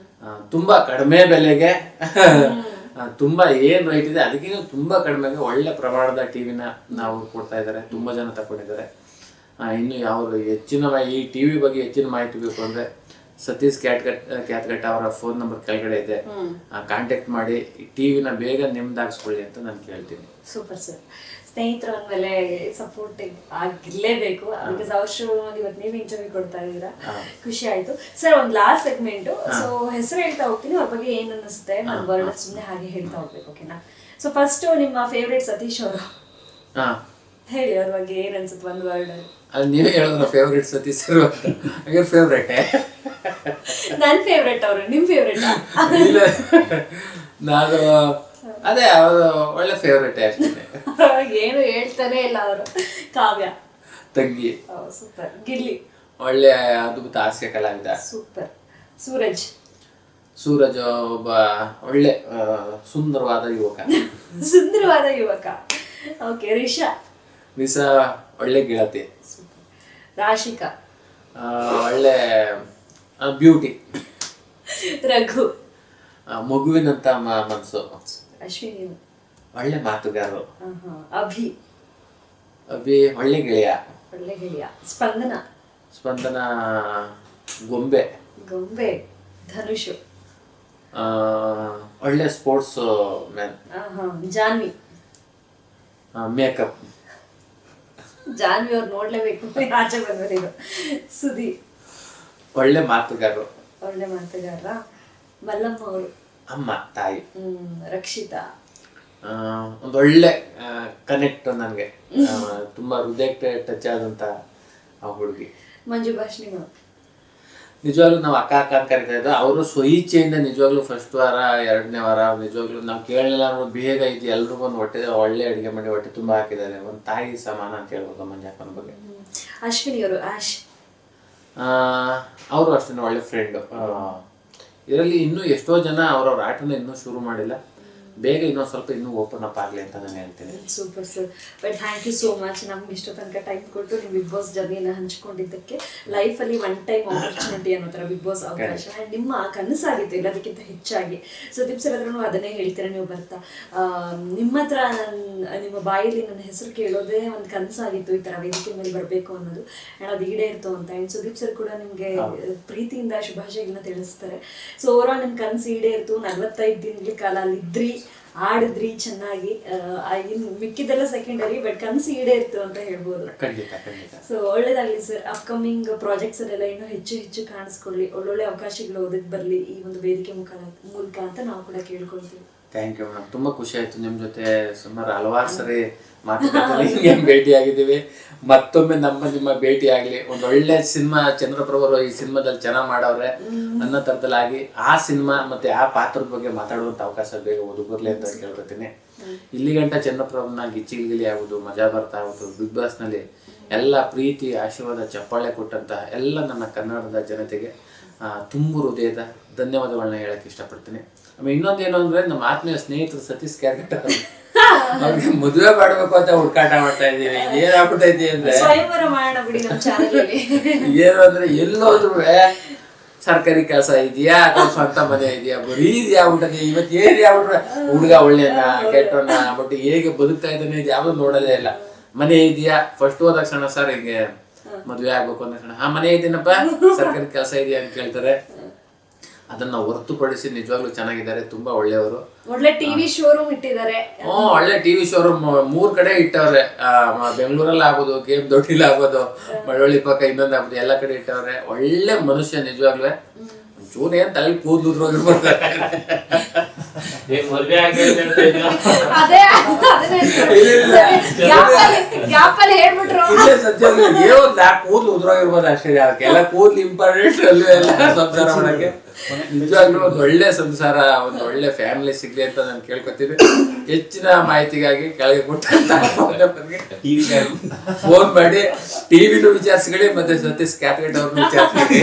ತುಂಬಾ ಕಡಿಮೆ ಬೆಲೆಗೆ ತುಂಬಾ ಏನ್ ರೈಟ್ ಇದೆ ಅದಕ್ಕಿಂತ ತುಂಬಾ ಕಡಿಮೆಗೆ ಒಳ್ಳೆ ಪ್ರಮಾಣದ ಟಿವಿನ ನಾವು ಕೊಡ್ತಾ ಇದ್ದಾರೆ. ತುಂಬಾ ಜನ ತಗೊಂಡಿದ್ದಾರೆ. ಇನ್ನು ಯಾವ ಹೆಚ್ಚಿನ ಈ ಟಿವಿ ಬಗ್ಗೆ ಹೆಚ್ಚಿನ ಮಾಹಿತಿ ಬೇಕು ಅಂದ್ರೆ ಸತೀಶ್ ಕ್ಯಾತ್ಕಟ್ ಅವರ ಫೋನ್ ನಂಬರ್ ಕೆಳಗಡೆ ಇದೆ, ಕಾಂಟ್ಯಾಕ್ಟ್ ಮಾಡಿ ಟಿವಿನ ಬೇಗ ನಿಮ್ದಾಗಿಸ್ಕೊಳ್ಳಿ ಅಂತ ನಾನು ಕೇಳ್ತೀನಿ. Super sir. ಸ್ನೇಹಿತರು ಅಂದ್ಮೇಲೆ ಸಪೋರ್ಟಿವ್ ಆಗಿರ್ಲೇಬೇಕು. ಬಿಕಾಸ್ ಅವ್ರ ಶೋ ಇವತ್ತು ನೀವು ಇಂಟರ್ವ್ಯೂ ಕೊಡ್ತಾ ಇದ್ದೀರಾ, ಖುಷಿ ಆಯ್ತು ಸರ್. ಒಂದು ಲಾಸ್ಟ್ ಸೆಗ್ಮೆಂಟ್, ಸೊ ಹೆಸರು ಹೇಳ್ತಾ ಹೋಗ್ತೀನಿ, ಅವ್ರ ಬಗ್ಗೆ ಏನ್ ಅನಿಸುತ್ತೆ ನಾನು ವರ್ಡ್ ಸುಮ್ಮನೆ ಹಾಗೆ ಹೇಳ್ತಾ ಹೋಗ್ಬೇಕು, ಓಕೆನಾ? ಸೊ ಫಸ್ಟ್ ನಿಮ್ಮ ಫೇವ್ರೇಟ್ ಸತೀಶ್ ಅವರು ಹೇಳಿ, ಅವ್ರ ಬಗ್ಗೆ ಏನ್ ಅನ್ಸುತ್ತೆ ಒಂದು ವರ್ಡ್. ಅದು ನೀವೇ ಹೇಳಿದ್ರ ಫೇವ್ರೇಟ್ ಸತೀಶ್ ಅವರು ಅಂತ. ಫೇವ್ರೇಟ್ ನನ್ ಫೇವ್ರೇಟ್ ಅವರು, ನಿಮ್ ಫೇವ್ರೇಟ್? ನಾನು ಅದೇ ಅವರು ಒಳ್ಳೆ ಫೇವ್ರೇಟ್ ಅಷ್ಟೇ. ಏನು ಹೇಳ್ತಾನೆ ಇಲ್ಲ ಅವರು. ಕಾವ್ಯ ತಂಗಿ ಸೂಪರ್. ಗಿಲ್ಲಿ ಒಳ್ಳೆ ಅದ್ಭುತ ಹಾಸ್ಯ ಕಲಾವಿದ. ಸೂಪರ್. ಸೂರಜ್ ಒಬ್ಬ ಒಳ್ಳೆ ಸುಂದರವಾದ ಯುವಕ. ಓಕೆ. ರಿಷಾ ಒಳ್ಳೆ ಗೆಳತಿ. ರಾಶಿಕಾ ಒಳ್ಳೆ ಬ್ಯೂಟಿ. ರಘು ಮಗುವಿನಂತ ಮನಸ್ಸು. ಅಶ್ವಿನಿ ಒಳ್ಳೆ ಮಾತುಗಾರರು. ಅಭಿ ಒಳ್ಳೆ ಗೆಳೆಯ. ಸ್ಪಂದನ ಗೊಂಬೆ. ಧನುಷ್ ಒಳ್ಳೆ sportsman. Janhvi makeup. Janhvi ಅವ್ರು ನೋಡ್ಲೇಬೇಕು, ಆಚೆ ಬಂದವರು. ಸುದೀಪ್ ಒಳ್ಳೆ ಮಾತುಗಾರರು. ಮಲ್ಲಮ್ಮ ಅವರು ಅಮ್ಮ ತಾಯಿ. ರಕ್ಷಿತಾ ಒಂದೊಳ್ಳೆ ಕನೆಕ್ಟ್ ನನಗೆ, ತುಂಬಾ ಹೃದಯಕ್ಕೆ ಟಚ್ ಆದಂತ ಆ ಹುಡುಗಿ. ಮಂಜು ಭಾಷಿಣಿ ನಿಜವಾಗ್ಲೂ ನಾವು ಅಕ್ಕ ಅಂತ ಕರಿತಾ ಇದ್ದ. ಅವರು ಸ್ವಇಚ್ಛೆಯಿಂದ ನಿಜವಾಗ್ಲೂ ಫಸ್ಟ್ ವಾರ 2ನೇ ವಾರ ನಿಜವಾಗ್ಲೂ ನಾವು ಕೇಳಲಿಲ್ಲ ಅನ್ನೋ ಬೇಗ ಇದು ಎಲ್ರಿಗೂ ಒಂದು ಒಳ್ಳೆ ಅಡುಗೆ ಮಾಡಿ ಹೊಟ್ಟೆ ತುಂಬಾ ಹಾಕಿದ್ದಾರೆ. ಒಂದು ತಾಯಿ ಸಮಾನ ಅಂತ ಹೇಳ್ಬೋದು ಮಂಜಪ್ಪನ ಬಗ್ಗೆ. ಅಶ್ವಿನಿ ಅವರು ಅವರು ಅಷ್ಟೇ ಒಳ್ಳೆ ಫ್ರೆಂಡ್. ಇದರಲ್ಲಿ ಇನ್ನೂ ಎಷ್ಟೋ ಜನ ಅವ್ರವ್ರ ಆಟನ ಇನ್ನೂ ಶುರು ಮಾಡಿಲ್ಲ, ಬೇಗ ಇನ್ನೊಂದು ಸ್ವಲ್ಪ ಇನ್ನೂ ಓಪನ್ ಅಪ್ ಆಗಲಿ ಅಂತ ನಾನು ಹೇಳ್ತೀನಿ. Super sir. But thank you so much ನಮ್ಗೆ ಇಷ್ಟೋ ತನಕ ಟೈಮ್ ಕೊಟ್ಟು ನೀವು ಬಿಗ್ ಬಾಸ್ ಜರ್ನಿನ ಹಂಚ್ಕೊಂಡಿದ್ದಕ್ಕೆ. ಲೈಫಲ್ಲಿ ಒನ್ ಟೈಮ್ ಆಪರ್ಚುನಿಟಿ ಅನ್ನೋ ಥರ ಬಿಗ್ ಬಾಸ್ ಅವಕಾಶ, ಆ್ಯಂಡ್ ನಿಮ್ಮ ಕನಸಾಗಿತ್ತು ಎಲ್ಲದಕ್ಕಿಂತ ಹೆಚ್ಚಾಗಿ. ಸುದೀಪ್ ಸರ್ ಹತ್ರನೂ ಅದನ್ನೇ ಹೇಳ್ತೀರಾ ನೀವು ಬರ್ತಾ. ನಿಮ್ಮ ಹತ್ರ ನಿಮ್ಮ ಬಾಯಲ್ಲಿ ನನ್ನ ಹೆಸರು ಕೇಳೋದೇ ಒಂದು ಕನಸಾಗಿತ್ತು, ಈ ಥರ ವೇದಿಕೆ ಮೇಲೆ ಬರಬೇಕು ಅನ್ನೋದು. ಆ್ಯಂಡ್ ಅದು ಈಡೇರಿತು ಅಂತ. ಆ್ಯಂಡ್ ಸುದೀಪ್ ಸರ್ ಕೂಡ ನಿಮಗೆ ಪ್ರೀತಿಯಿಂದ ಶುಭಾಶಯಗಳನ್ನ ತಿಳಿಸ್ತಾರೆ. ಸೊ ಓವರಾಲ್ ನಿಮ್ಮ ಕನಸು ಈಡೇರಿತು. 45 ದಿನಗಳ ಕಾಲ ಅಲ್ಲಿದ್ರಿ, ಆಡಿದ್ರಿ ಚೆನ್ನಾಗಿ. ಇನ್ನು ಮಿಕ್ಕಿದೆಲ್ಲ ಸೆಕೆಂಡರಿ, ಬಟ್ ಕನಸು ಈಡೇರಿತು ಅಂತ ಹೇಳ್ಬೋದು. ಸೊ ಒಳ್ಳೇದಾಗ್ಲಿ ಸರ್. ಅಪ್ಕಮಿಂಗ್ ಪ್ರಾಜೆಕ್ಟ್ಸ್ ಅಲ್ಲೆಲ್ಲ ಇನ್ನೂ ಹೆಚ್ಚು ಕಾಣಿಸ್ಕೊಳ್ಳಿ, ಒಳ್ಳೊಳ್ಳೆ ಅವಕಾಶಗಳು ಒದಗಿ ಬರಲಿ ಈ ಒಂದು ವೇದಿಕೆ ಮೂಲಕ ಅಂತ ನಾವು ಕೂಡ ಕೇಳ್ಕೊಳ್ತೀವಿ. Thank you madam. ತುಂಬ ಖುಷಿ ಆಯಿತು ನಿಮ್ಮ ಜೊತೆ ಸುಮಾರು ಹಲವಾರು ಸರಿ ಮಾತುಕತೆ ಹಿಂಗೆ ಭೇಟಿಯಾಗಿದ್ದೀವಿ. ಮತ್ತೊಮ್ಮೆ ನಿಮ್ಮ ಭೇಟಿ ಆಗಲಿ. ಒಂದು ಒಳ್ಳೆ ಸಿನಿಮಾ ಚಂದ್ರಪ್ರಭರು ಈ ಸಿನಿಮಾದಲ್ಲಿ ಚೆನ್ನಾಗಿ ಮಾಡವ್ರೆ ಅನ್ನೋ ಥರದಲ್ಲಾಗಿ ಆ ಸಿನಿಮಾ ಮತ್ತು ಆ ಪಾತ್ರದ ಬಗ್ಗೆ ಮಾತಾಡುವಂಥ ಅವಕಾಶ ಬೇಗ ಒದಗಿರಲಿ ಅಂತ ಕೇಳ್ಕೊತೀನಿ. ಇಲ್ಲಿ ಗಂಟ ಚಂದ್ರಪ್ರಭನ ಗಿಚ್ಚಿಗಿಲಿ ಆಗೋದು, ಮಜಾ ಬರ್ತಾ ಆಗೋದು, ಬಿಗ್ ಬಾಸ್ನಲ್ಲಿ ಎಲ್ಲ ಪ್ರೀತಿ ಆಶೀರ್ವಾದ ಚಪ್ಪಾಳೆ ಕೊಟ್ಟಂತ ಎಲ್ಲ ನನ್ನ ಕನ್ನಡದ ಜನತೆಗೆ ತುಂಬು ಹೃದಯದ ಧನ್ಯವಾದಗಳನ್ನ ಹೇಳಕ್ಕೆ ಇಷ್ಟಪಡ್ತೀನಿ. ಆಮೇಲೆ ಇನ್ನೊಂದೇನು ಅಂದ್ರೆ ನಮ್ಮ ಆತ್ಮೀಯ ಸ್ನೇಹಿತರು ಸತೀಶ್ ಕ್ಯಾತ್ಕಟ ಅವ್ರಿಗೆ ಮದುವೆ ಮಾಡ್ಬೇಕು ಅಂತ ಹುಡ್ಕಾಟ ಮಾಡ್ತಾ ಇದೀವಿ. ಏನಾಗ್ಬಿಟ್ಟೈತಿ ಅಂದ್ರೆ ಸ್ವಯಂವರ ಮಾಡೋಣ ಬಿಡಿ ನಮ್ಮ ಚಾನಲ್ ಅಲ್ಲಿ. ಏನು ಅಂದ್ರೆ ಎಲ್ಲೋದ್ರು ಸರ್ಕಾರಿ ಕೆಲಸ ಇದೆಯಾ ಅಥವಾ ಸ್ವಂತ ಮನೆ ಇದೆಯಾ, ಬರೀ ಆಗ್ಬಿಟ್ಟದೆ. ಇವತ್ತು ಏನ್ ಆಗ್ಬಿಟ್ರೆ ಹುಡುಗ ಒಳ್ಳೆನ ಕೆಟ್ಟವನ್ನ ಬಟ್ ಹೇಗೆ ಬದುಕ್ತಾ ಇದ್ದಾನೆ ಇದು ಯಾವ್ದು ನೋಡೋದೇ ಇಲ್ಲ. ಮನೆ ಇದೆಯಾ, ಫಸ್ಟ್ ಹೋದ ಕ್ಷಣ ಸರ್ ಹಿಂಗೆ ಮದ್ವೆ ಆಗ್ಬೇಕು ಅಂದ ಕ್ಷಣ ಹಾ ಮನೆ ಇದೀನಪ್ಪ, ಸರ್ಕಾರಿ ಕೆಲಸ ಇದೆಯಾ ಅಂತ ಕೇಳ್ತಾರೆ. ಅದನ್ನ ಹೊರತುಪಡಿಸಿ ನಿಜವಾಗ್ಲೂ ಚೆನ್ನಾಗಿದ್ದಾರೆ, ತುಂಬಾ ಒಳ್ಳೆಯವರು. ಒಳ್ಳೆ ಟಿವಿ ಶೋರೂಮ್ ಇಟ್ಟಿದ್ದಾರೆ. ಒಳ್ಳೆ ಟಿವಿ ಶೋರೂಮ್ 3 ಕಡೆ ಇಟ್ಟವ್ರೆ. ಬೆಂಗಳೂರಲ್ಲಿ ಆಗ್ಬೋದು, KM ದೊಡ್ಡಿಲಿ ಆಗ್ಬೋದು, ಮಳವಳ್ಳಿ ಪಕ್ಕ ಇನ್ನೊಂದು ಆಗ್ಬೋದು, ಎಲ್ಲ ಕಡೆ ಇಟ್ಟವ್ರೆ. ಒಳ್ಳೆ ಮನುಷ್ಯ ನಿಜವಾಗ್ಲೂ. ಒಂಚೂರು ಏನ್ ತಲೆ ಕೂದಲು ಕೂದಲು ಉದ್ರೋಗಿರ್ಬೋದು ಅಷ್ಟೇ. ಅದಕ್ಕೆಲ್ಲ ಕೂದಲು ಇಂಪಾರ್ಟೆಂಟ್ ಅಲ್ವೇ ಎಲ್ಲ ಸಂಸಾರ ಮಾಡಕ್ಕೆ. ನಿಜವಾಗ್ಲೂ ಒಂದು ಒಳ್ಳೆ ಸಂಸಾರ, ಒಂದು ಒಳ್ಳೆ ಫ್ಯಾಮಿಲಿ ಸಿಗ್ಲಿ ಅಂತ ನಾನು ಕೇಳ್ಕೊತೀನಿ. ಹೆಚ್ಚಿನ ಮಾಹಿತಿಗಾಗಿ ಕೆಳಗೆ ಕೊಟ್ಟ ಫೋನ್ ಮಾಡಿ ಟಿವಿನೂ ವಿಚಾರಿಸ್ಕೊಳ್ಳಿ, ಮತ್ತೆ ಸತೀಶ್ ಕ್ಯಾಪ್ರೇಟ್ ಅವ್ರನ್ನ ವಿಚಾರಿಸ್ಕೊಳ್ಳಿ.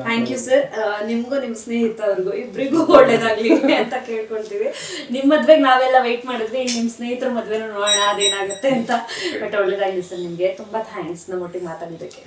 Thank you sir. ನಿಮ್ಗೂ ನಿಮ್ ಸ್ನೇಹಿತ ಅವ್ರಿಗೂ ಇಬ್ರಿಗೂ ಒಳ್ಳೇದಾಗ್ಲಿ ಅಂತ ಕೇಳ್ಕೊಳ್ತೀವಿ. ನಿಮ್ ಮದ್ವೆಗೆ ನಾವೆಲ್ಲ ವೆಯ್ಟ್ ಮಾಡಿದ್ವಿ, ನಿಮ್ ಸ್ನೇಹಿತರ ಮದ್ವೆನೂ ನೋಡೋಣ ಅದೇನಾಗುತ್ತೆ ಅಂತ. ಬಟ್ ಒಳ್ಳೇದಾಗ್ಲಿ ಸರ್. ನಿಮ್ಗೆ ತುಂಬಾ ಥ್ಯಾಂಕ್ಸ್ ನಮ್ಮೊಟ್ಟಿಗೆ ಮಾತಾಡಿದ್ದಕ್ಕೆ.